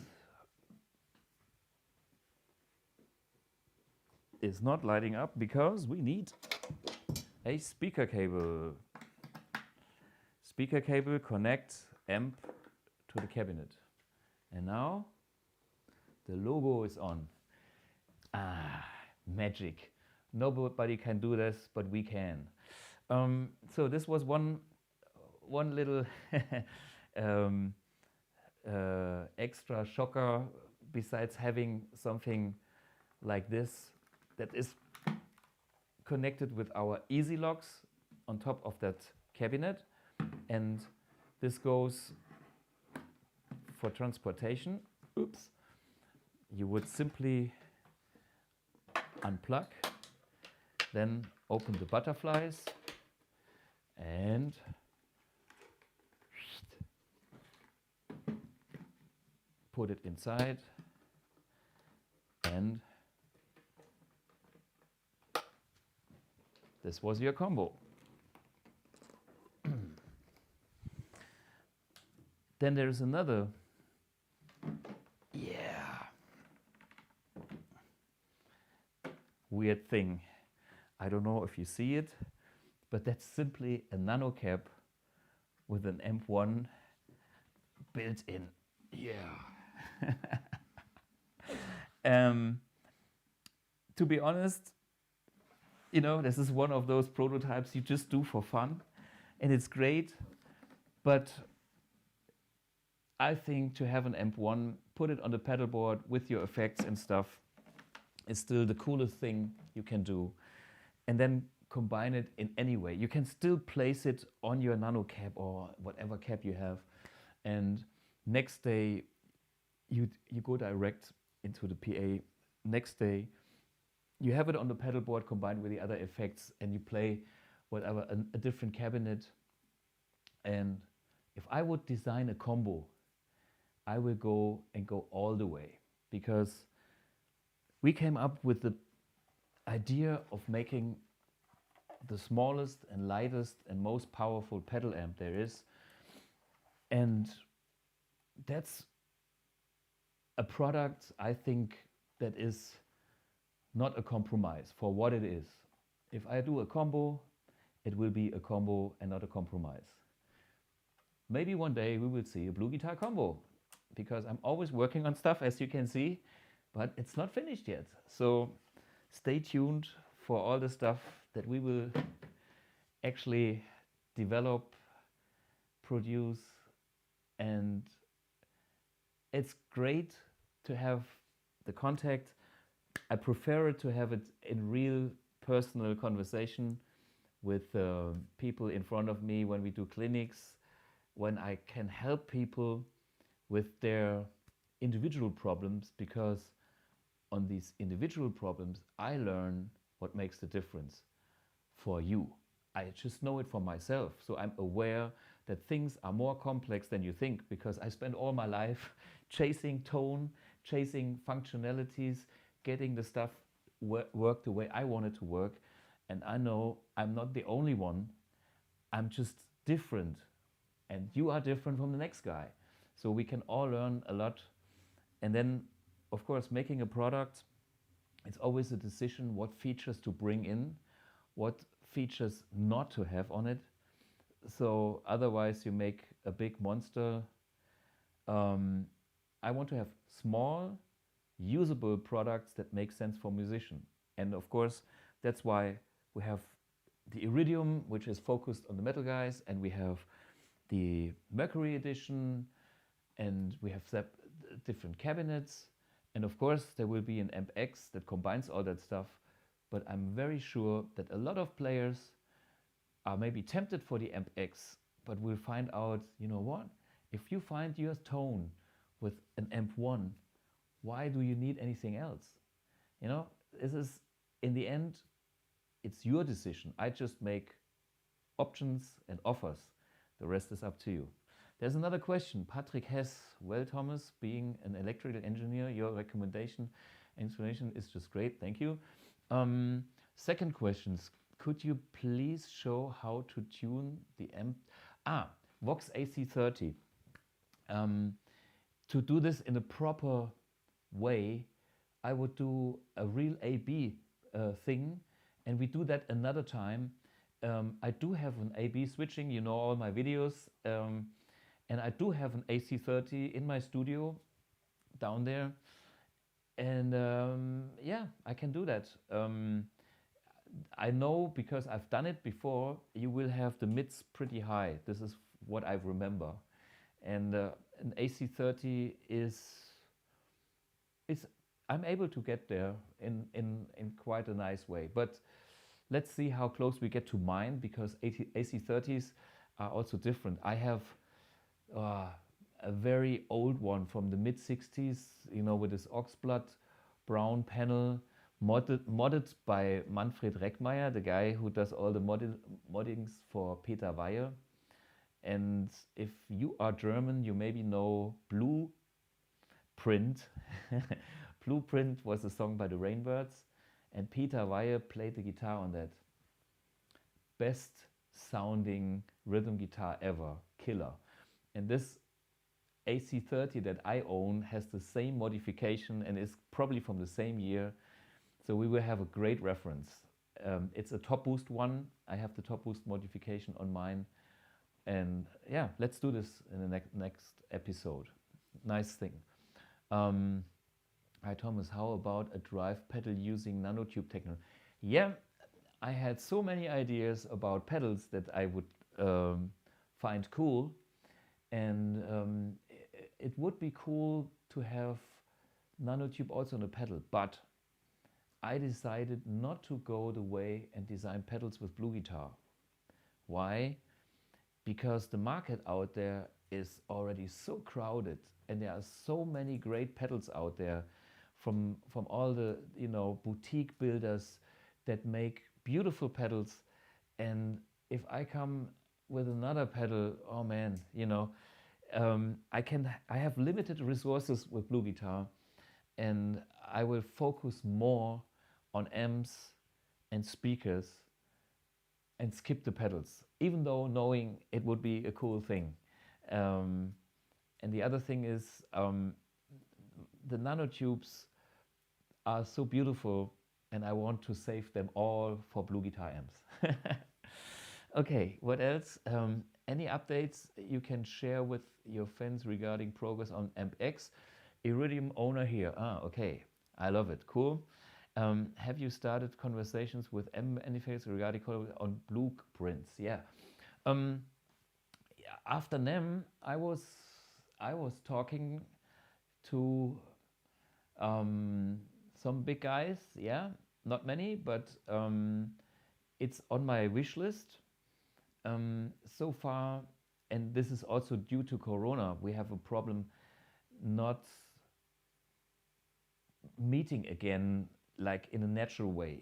is not lighting up because we need a speaker cable. Speaker cable connects amp to the cabinet. And now the logo is on. Ah, magic. Nobody can do this, but we can. So this was one little extra shocker, besides having something like this that is connected with our easy locks on top of that cabinet. And this goes for transportation. Oops. You would simply unplug, then open the butterflies and put it inside, and this was your combo. Then there is another, weird thing. I don't know if you see it, but that's simply a Nano Cab with an AMP1 built in. To be honest, you know, this is one of those prototypes you just do for fun, and it's great. But I think to have an AMP1, put it on the pedal board with your effects and stuff, is still the coolest thing you can do. And then combine it in any way. You can still place it on your Nano Cab or whatever cab you have. And next day, you go direct into the PA. Next day, you have it on the pedal board combined with the other effects, and you play whatever, a different cabinet. And if I would design a combo, I will go all the way, because we came up with the idea of making the smallest and lightest and most powerful pedal amp there is. And that's a product, I think, that is not a compromise for what it is. If I do a combo, it will be a combo and not a compromise. Maybe one day we will see a BluGuitar combo, because I'm always working on stuff, as you can see, but it's not finished yet. So stay tuned for all the stuff that we will actually develop, produce, and it's great to have the contact. I prefer to have it in real personal conversation with people in front of me when we do clinics, when I can help people with their individual problems, because on these individual problems, I learn what makes the difference for you. I just know it for myself. So I'm aware that things are more complex than you think, because I spent all my life chasing tone, chasing functionalities, getting the stuff work the way I want it to work. And I know I'm not the only one. I'm just different. And you are different from the next guy. So we can all learn a lot. And then, of course, making a product, it's always a decision what features to bring in, what features not to have on it. So otherwise you make a big monster. I want to have small, usable products that make sense for musician. And of course, that's why we have the Iridium, which is focused on the metal guys, and we have the MERCURY edition, and we have different cabinets. And of course, there will be an AmpX that combines all that stuff. But I'm very sure that a lot of players are maybe tempted for the AmpX, but will find out, you know what? If you find your tone with an AMP1, why do you need anything else? You know, this is, in the end, it's your decision. I just make options and offers. The rest is up to you. There's another question. Patrick Hess. Well, Thomas, being an electrical engineer, your recommendation, explanation is just great. Thank you. Second questions. Could you please show how to tune the amp? Vox AC30. To do this in a proper way, I would do a real A-B thing, and we do that another time. I do have an A-B switching, you know all my videos, and I do have an AC30 in my studio down there, and yeah, I can do that. I know, because I've done it before, you will have the mids pretty high. This is what I remember. And an AC30 I'm able to get there in quite a nice way. But let's see how close we get to mine, because AC30s are also different. I have a very old one from the mid-60s, you know, with this oxblood brown panel, modded by Manfred Reckmeyer, the guy who does all the moddings for Peter Weyer. And if you are German, you maybe know Bluprint. Bluprint was a song by the Rainbirds, and Peter Weyer played the guitar on that. Best sounding rhythm guitar ever, killer. And this AC30 that I own has the same modification and is probably from the same year. So we will have a great reference. It's a top boost one. I have the top boost modification on mine. And yeah, let's do this in the next episode. Nice thing. Hi Thomas, how about a drive pedal using nanotube technology? Yeah, I had so many ideas about pedals that I would find cool. And it would be cool to have nanotube also on a pedal, but I decided not to go the way and design pedals with BluGuitar. Why? Because the market out there is already so crowded, and there are so many great pedals out there from all the boutique builders that make beautiful pedals. And if I come with another pedal, oh man, I have limited resources with BluGuitar, and I will focus more on amps and speakers and skip the pedals, even though knowing it would be a cool thing. And the other thing is, the nanotubes are so beautiful, and I want to save them all for BluGuitar amps. Okay, what else? Any updates you can share with your fans regarding progress on AmpX? Iridium owner here. Okay, I love it. Cool. Have you started conversations with manufacturers regarding on Blugprints? Yeah. After NEM, I was talking to some big guys. Yeah, not many, but it's on my wish list. So far, and this is also due to Corona, we have a problem not meeting again like in a natural way.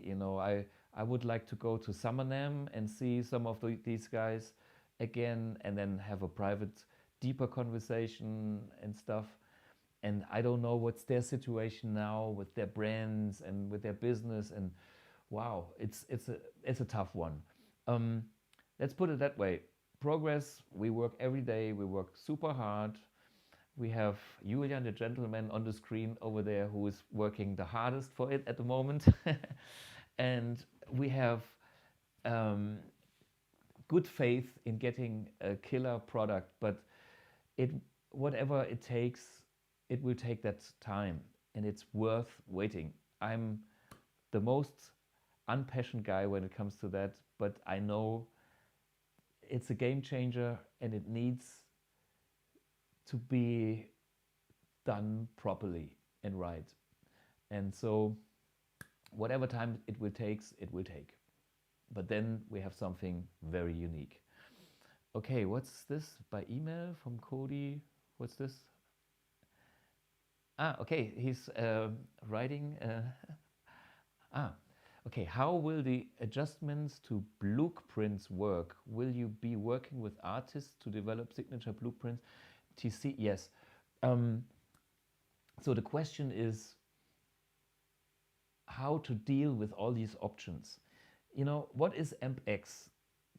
I would like to go to Summer NAMM and see some of these guys again, and then have a private, deeper conversation and stuff. And I don't know what's their situation now with their brands and with their business. And wow, it's a tough one. Let's put it that way. Progress, we work every day, we work super hard. We have Julian, the gentleman on the screen over there, who is working the hardest for it at the moment. And we have good faith in getting a killer product, but whatever it takes, it will take that time, and it's worth waiting. I'm the most unpassionate guy when it comes to that, but I know it's a game changer, and it needs to be done properly and right. And so whatever time it will take. But then we have something very unique. Okay, what's this? By email from Cody. What's this? Okay, he's writing. Okay, how will the adjustments to Blugprints work? Will you be working with artists to develop signature blueprints? TC, yes. So the question is how to deal with all these options. What is AmpX?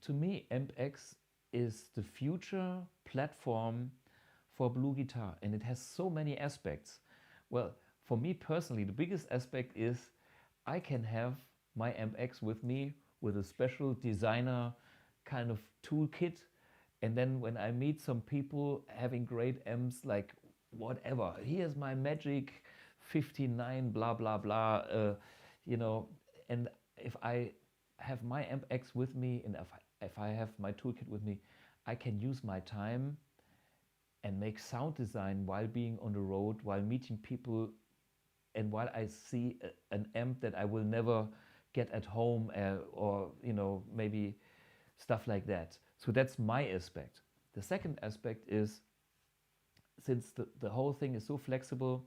To me, AmpX is the future platform for BluGuitar, and it has so many aspects. Well, for me personally, the biggest aspect is I can have my AmpX with me with a special designer kind of toolkit. And then when I meet some people having great amps, like whatever, here's my Magic 59, blah, blah, blah, and if I have my AmpX with me, and if I have my toolkit with me, I can use my time and make sound design while being on the road, while meeting people, and while I see an amp that I will never get at home, or maybe stuff like that. So that's my aspect. The second aspect is, since the whole thing is so flexible,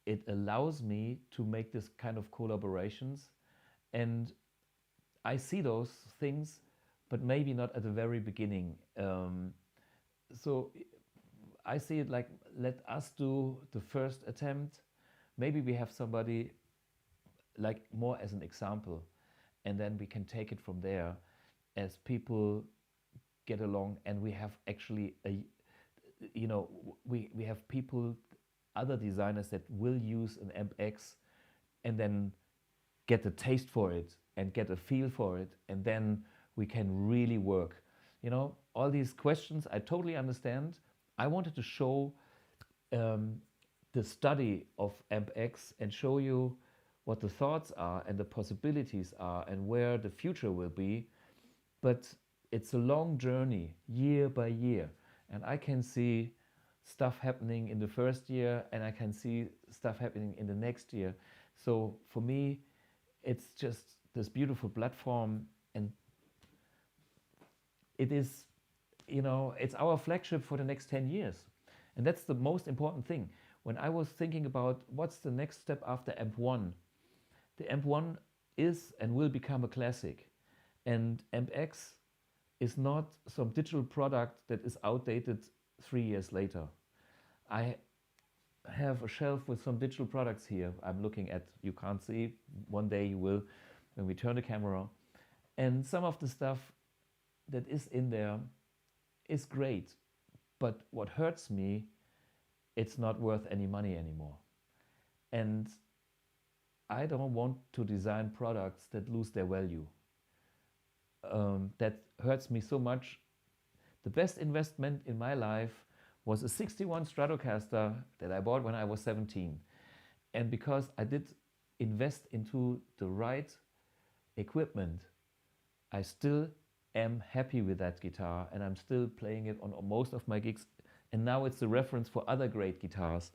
it allows me to make this kind of collaborations. And I see those things, but maybe not at the very beginning. So I see it like, let us do the first attempt. Maybe we have somebody like more as an example, and then we can take it from there as people get along. And we have actually we have people, other designers that will use an AmpX and then get a taste for it and get a feel for it, and then we can really work. All these questions I totally understand. I wanted to show the study of AmpX and show you what the thoughts are and the possibilities are and where the future will be. But it's a long journey, year by year. And I can see stuff happening in the first year, and I can see stuff happening in the next year. So for me, it's just this beautiful platform, and it is, you know, it's our flagship for the next 10 years. And that's the most important thing. When I was thinking about what's the next step after AMP1, the AMP1 is and will become a classic. And AmpX is not some digital product that is outdated 3 years later. I have a shelf with some digital products here I'm looking at. You can't see, one day you will when we turn the camera. And some of the stuff that is in there is great, but what hurts me, it's not worth any money anymore. And I don't want to design products that lose their value. That hurts me so much. The best investment in my life was a 61 Stratocaster that I bought when I was 17. And because I did invest into the right equipment, I still am happy with that guitar, and I'm still playing it on most of my gigs. And now it's a reference for other great guitars.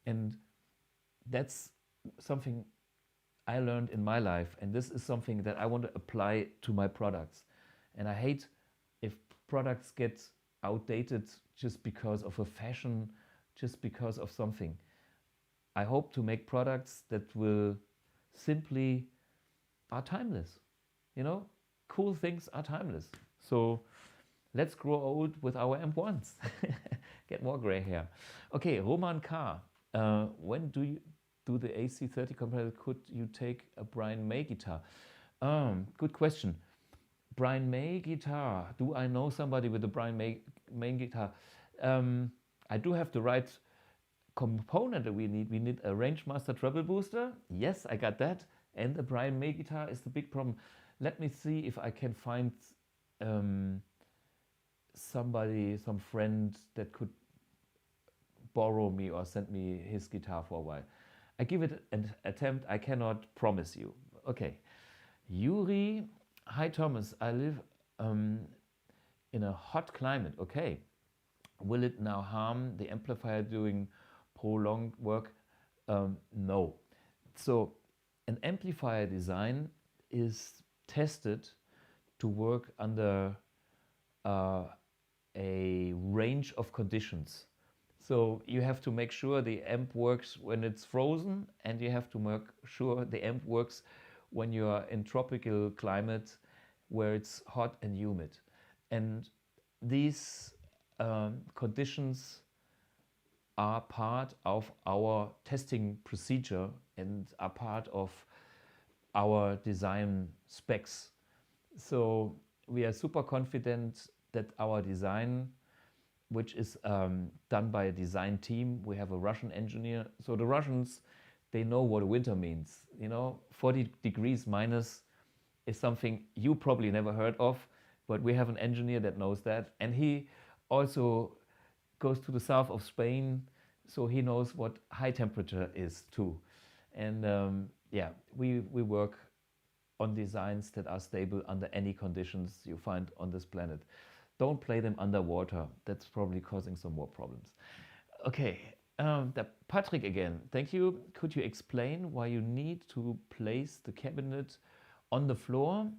And that's something I learned in my life. And this is something that I want to apply to my products. And I hate if products get outdated just because of a fashion, just because of something. I hope to make products that will simply are timeless. You know, cool things are timeless. So let's grow old with our AMP1s. Get more gray hair. Okay, Roman K. When do you do the AC30 compatible? Could you take a Brian May guitar? Good question. Brian May guitar. Do I know somebody with a Brian May guitar? I do have the right component that we need. We need a Rangemaster treble booster. Yes, I got that. And a Brian May guitar is the big problem. Let me see if I can find somebody, some friend that could borrow me or send me his guitar for a while. I give it an attempt. I cannot promise you. Okay. Yuri, hi Thomas, I live in a hot climate. Okay. Will it now harm the amplifier doing prolonged work? No. So an amplifier design is tested to work under a range of conditions. So you have to make sure the amp works when it's frozen, and you have to make sure the amp works when you are in tropical climate where it's hot and humid. And these conditions are part of our testing procedure and are part of our design specs. So we are super confident that our design, which is done by a design team, we have a Russian engineer. So the Russians, they know what winter means. You know, 40 degrees minus is something you probably never heard of, but we have an engineer that knows that. And he also goes to the south of Spain, so he knows what high temperature is too. And yeah, we work on designs that are stable under any conditions you find on this planet. Don't play them underwater. That's probably causing some more problems. Okay, Patrick again. Thank you. Could you explain why you need to place the cabinet on the floor?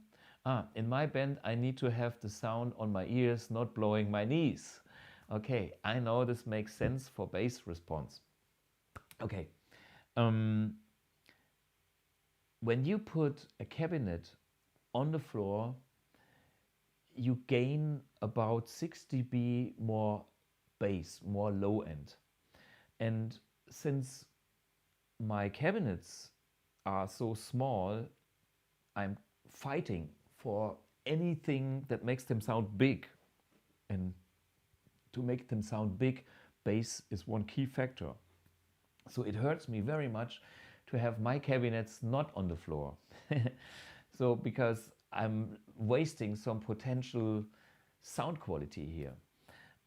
In my band, I need to have the sound on my ears, not blowing my knees. Okay, I know this makes sense for bass response. Okay. When you put a cabinet on the floor, you gain about 6 dB more bass, more low end. And since my cabinets are so small, I'm fighting for anything that makes them sound big. And to make them sound big, bass is one key factor. So it hurts me very much to have my cabinets not on the floor. So because I'm wasting some potential sound quality here.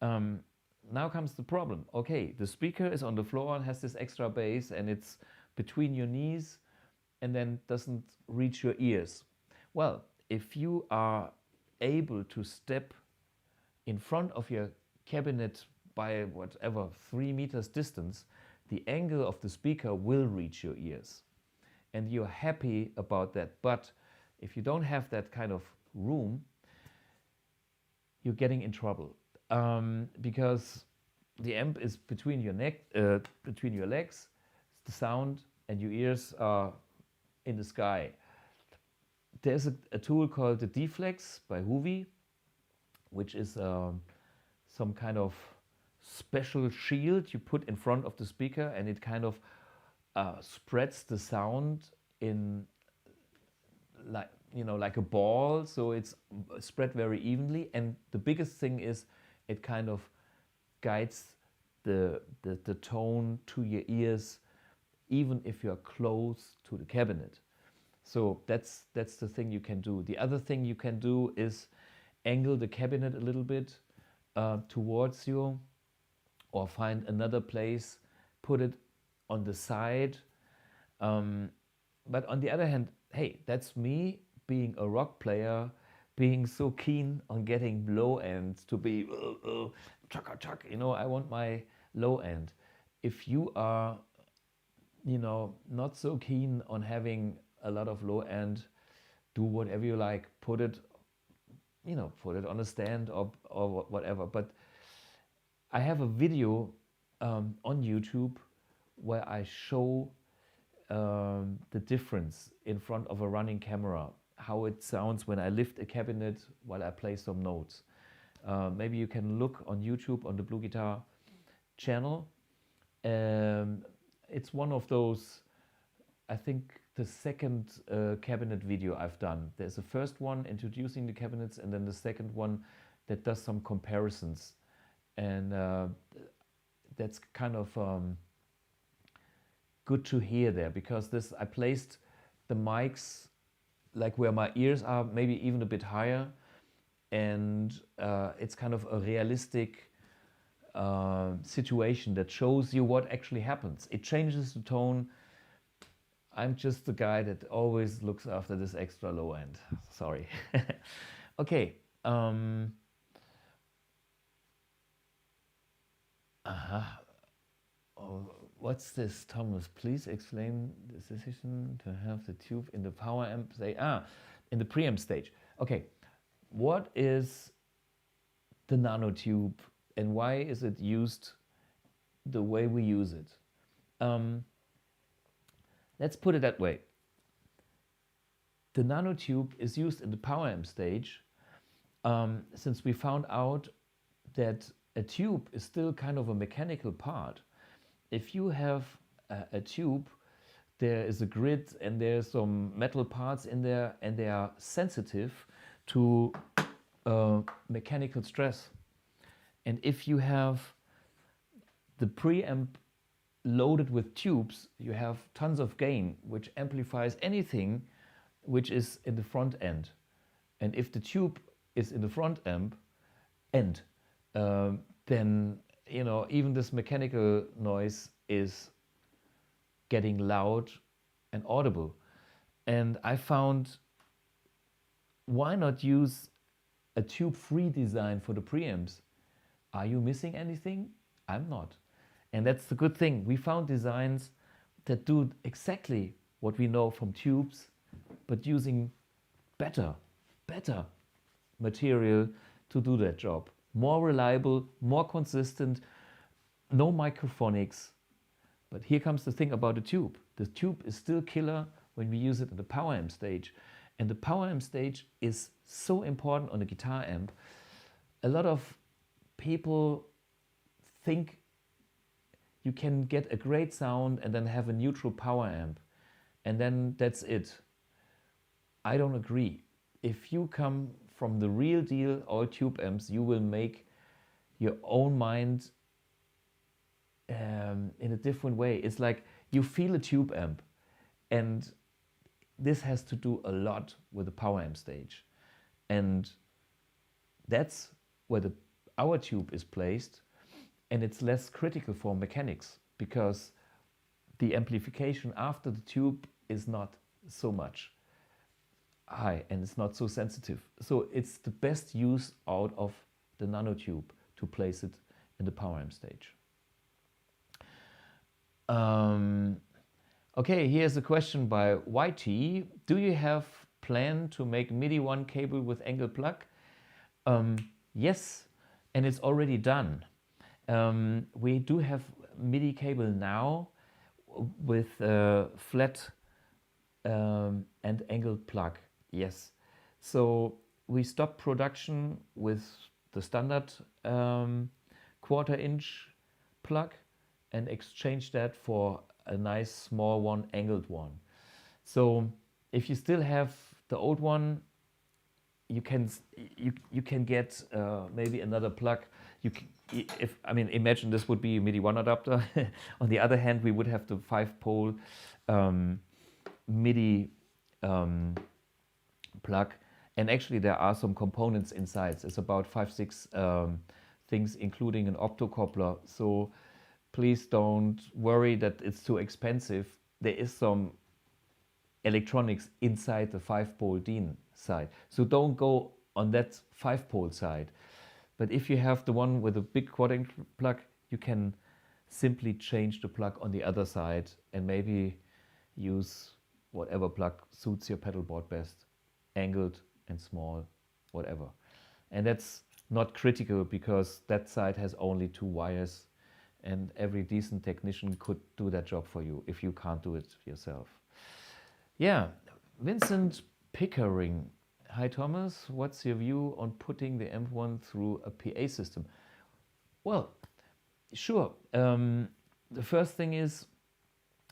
Now comes the problem. Okay, the speaker is on the floor and has this extra bass, and it's between your knees and then doesn't reach your ears. Well, if you are able to step in front of your cabinet by whatever 3 meters distance, the angle of the speaker will reach your ears. And you're happy about that. But if you don't have that kind of room, you're getting in trouble. Because the amp is between your neck, between your legs, the sound, and your ears are in the sky. There's a tool called the Deflex by Hoovy, which is some kind of special shield you put in front of the speaker, and it kind of spreads the sound in like a ball, so it's spread very evenly. And the biggest thing is it kind of guides the tone to your ears, even if you're close to the cabinet. So that's the thing you can do. The other thing you can do is angle the cabinet a little bit towards you, or find another place, put it on the side. But on the other hand, hey, that's me being a rock player, being so keen on getting low ends to be chuck, chuck, I want my low end. If you are, not so keen on having a lot of low end, do whatever you like, put it on a stand or whatever. But I have a video on YouTube where I show the difference in front of a running camera, how it sounds when I lift a cabinet while I play some notes. Maybe you can look on YouTube on the BluGuitar channel. It's one of those, I think, the second cabinet video I've done. There's the first one introducing the cabinets, and then the second one that does some comparisons. And that's kind of good to hear there, because I placed the mics like where my ears are, maybe even a bit higher, and it's kind of a realistic situation that shows you what actually happens. It changes the tone. I'm just the guy that always looks after this extra low end. Sorry. Okay. What's this, Thomas? Please explain the decision to have the tube in the power amp, in the preamp stage. Okay, what is the nanotube and why is it used the way we use it? Let's put it that way. The nanotube is used in the power amp stage since we found out that a tube is still kind of a mechanical part. If you have a tube, there is a grid and there's some metal parts in there, and they are sensitive to mechanical stress. And if you have the preamp loaded with tubes, you have tons of gain, which amplifies anything which is in the front end. And if the tube is in the front amp end, then even this mechanical noise is getting loud and audible. And I found, why not use a tube-free design for the preamps? Are you missing anything? I'm not. And that's the good thing. We found designs that do exactly what we know from tubes, but using better material to do that job. More reliable, more consistent, no microphonics. But here comes the thing about the tube. The tube is still killer when we use it in the power amp stage. And the power amp stage is so important on a guitar amp. A lot of people think you can get a great sound and then have a neutral power amp, and then that's it. I don't agree. If you come from the real deal, all tube amps, you will make your own mind in a different way. It's like you feel a tube amp, and this has to do a lot with the power amp stage. And that's where our tube is placed, and it's less critical for mechanics because the amplification after the tube is not so much high and it's not so sensitive. So it's the best use out of the nanotube to place it in the power amp stage. Okay, here's a question by YT. Do you have plan to make MIDI1 cable with angled plug? Yes, and it's already done. We do have MIDI cable now with flat and angled plug, yes. So we stopped production with the standard 1/4" plug and exchanged that for a nice small one, angled one. So if you still have the old one, you can get maybe another plug. Imagine this would be a MIDI1 adapter. On the other hand, we would have the 5-pole MIDI plug, and actually there are some components inside. It's about 5-6 things, including an optocoupler. So please don't worry that it's too expensive. There is some electronics inside the 5-pole DIN side. So don't go on that 5-pole side. But if you have the one with a big 1/4" plug, you can simply change the plug on the other side and maybe use whatever plug suits your pedal board best, angled and small, whatever. And that's not critical because that side has only 2 wires, and every decent technician could do that job for you if you can't do it yourself. Yeah, Vincent Pickering. Hi Thomas, what's your view on putting the AMP1 through a PA system? Well, sure. The first thing is,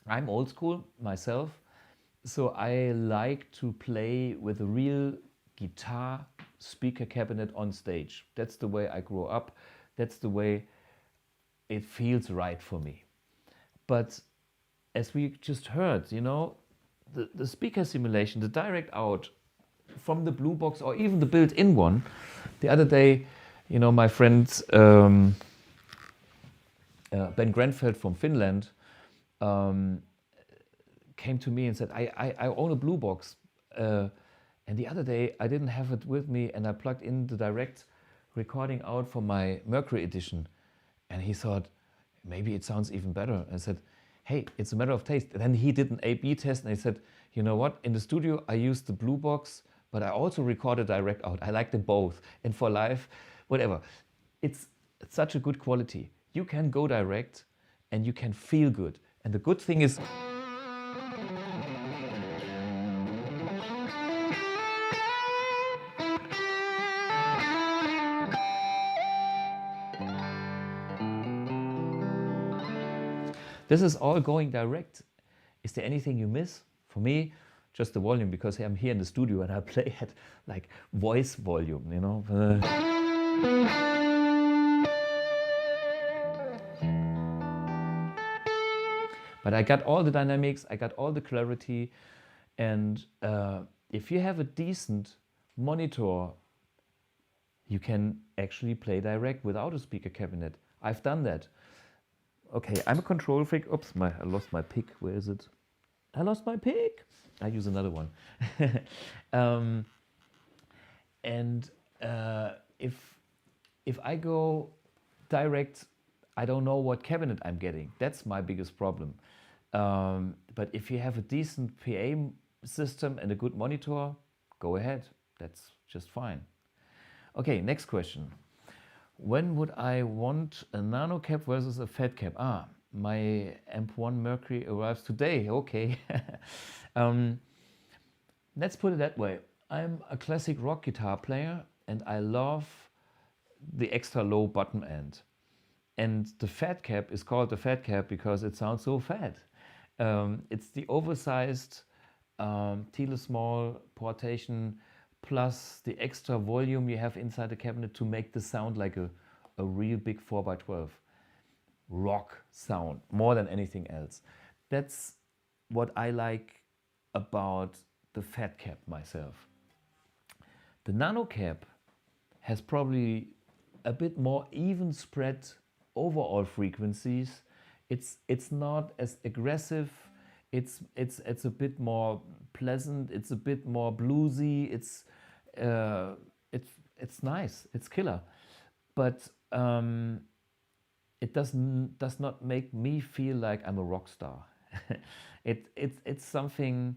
I'm old school myself, so I like to play with a real guitar speaker cabinet on stage. That's the way I grew up. That's the way it feels right for me. But as we just heard, you know, the speaker simulation, the direct out from the Blubox or even the built-in one. The other day, you know, my friend Ben Grenfeld from Finland came to me and said, I own a Blubox. And the other day I didn't have it with me, and I plugged in the direct recording out for my MERCURY edition. And he thought, maybe it sounds even better. I said, hey, it's a matter of taste. And then he did an A/B test, and he said, you know what, in the studio I used the Blubox, but I also recorded direct out. I like them both. And for live, whatever. It's such a good quality. You can go direct and you can feel good. And the good thing is, this is all going direct. Is there anything you miss? For me, just the volume, because I'm here in the studio and I play at like voice volume, you know. But I got all the dynamics, I got all the clarity, and if you have a decent monitor, you can actually play direct without a speaker cabinet. I've done that. Okay, I'm a control freak. Oops, I lost my pick. Where is it? I lost my pick. I use another one. If I go direct, I don't know what cabinet I'm getting. That's my biggest problem. But if you have a decent PA system and a good monitor, go ahead. That's just fine. Okay, next question. When would I want a Nano Cab versus a FatCab? Ah, my AMP1 MERCURY arrives today. Okay. Let's put it that way. I'm a classic rock guitar player and I love the extra low bottom end. And the FatCab is called the FatCab because it sounds so fat. It's the oversized Tele Small portation plus the extra volume you have inside the cabinet to make the sound like a real big 4x12 rock sound, more than anything else. That's what I like about the FatCab myself. The Nano Cab has probably a bit more even spread overall frequencies. It's not as aggressive. It's a bit more pleasant. It's a bit more bluesy. It's nice. It's killer. But it does not make me feel like I'm a rock star. It's something,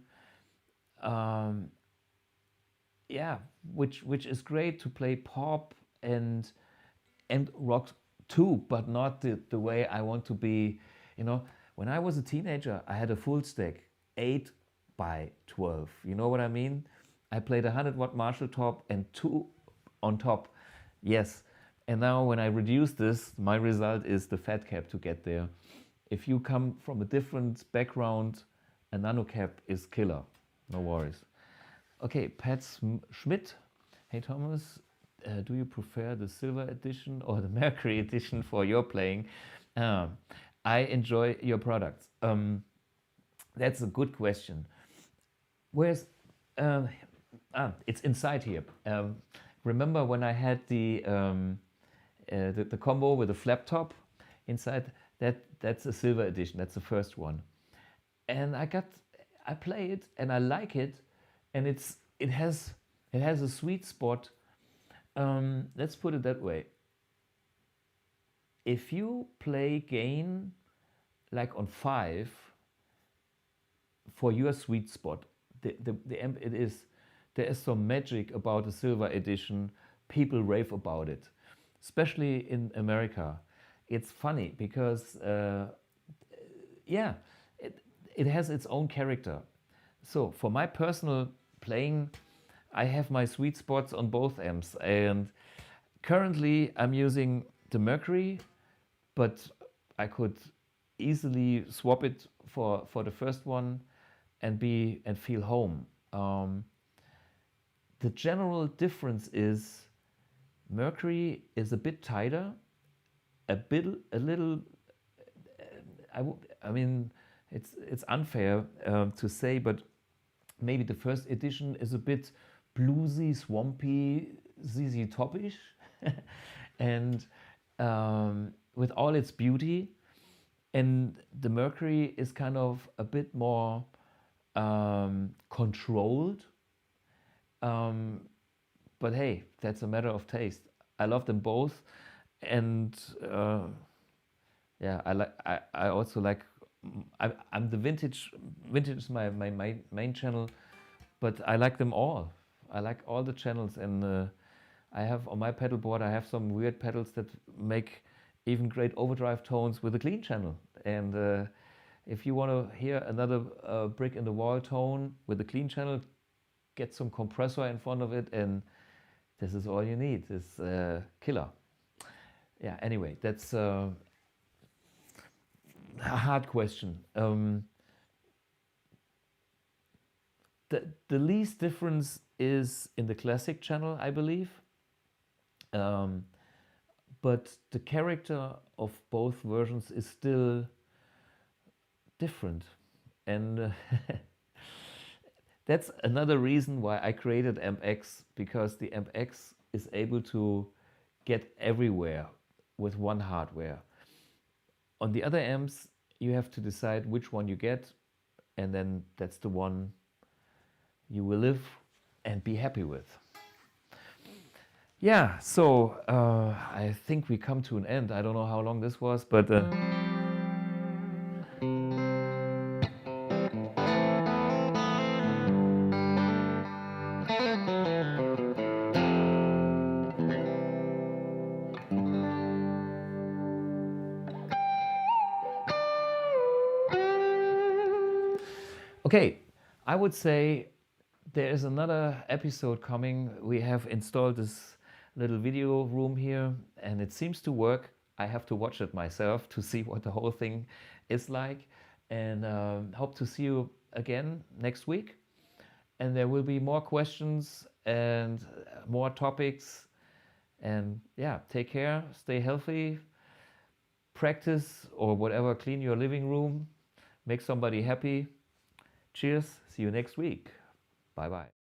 yeah, which is great to play pop and rock too, but not the way I want to be. You know, when I was a teenager, I had a full stack, 8 by 12. You know what I mean? I played a 100-watt Marshall top and 2 on top. Yes. And now when I reduce this, my result is the FatCab to get there. If you come from a different background, a Nano Cab is killer. No worries. Okay, Pat Schmidt. Hey Thomas, do you prefer the silver edition or the Mercury edition for your playing? I enjoy your products. That's a good question. Where's it's inside here. Remember when I had the combo with the flap top inside? That's a silver edition. That's the first one, and I play it and I like it, and it has a sweet spot. Let's put it that way. If you play gain like on 5 for your sweet spot, the amp there is some magic about the silver edition. People rave about it, especially in America. It's funny because yeah, it has its own character. So for my personal playing, I have my sweet spots on both amps, and currently I'm using the Mercury, but I could easily swap it for the first one and feel home. The general difference is Mercury is a bit tighter, a little. I mean, it's unfair to say, but maybe the first edition is a bit bluesy, swampy, ZZ Top-ish, and with all its beauty. And the Mercury is kind of a bit more controlled. But hey, that's a matter of taste. I love them both, and yeah, I also like. I'm the vintage is my main channel, but I like them all. I like all the channels, and I have on my pedal board, I have some weird pedals that make even great overdrive tones with a clean channel. And if you want to hear another brick in the wall tone with a clean channel, get some compressor in front of it, and this is all you need. It's killer. Yeah, anyway, that's a hard question. The least difference is in the classic channel, I believe. But the character of both versions is still different. And that's another reason why I created AmpX, because the AmpX is able to get everywhere with one hardware. On the other amps, you have to decide which one you get, and then that's the one you will live and be happy with. Yeah, so I think we come to an end. I don't know how long this was, but okay, I would say there is another episode coming. We have installed this little video room here, and it seems to work. I have to watch it myself to see what the whole thing is like, and hope to see you again next week. And there will be more questions and more topics. And yeah, take care, stay healthy, practice or whatever, clean your living room, make somebody happy. Cheers, see you next week. Bye bye.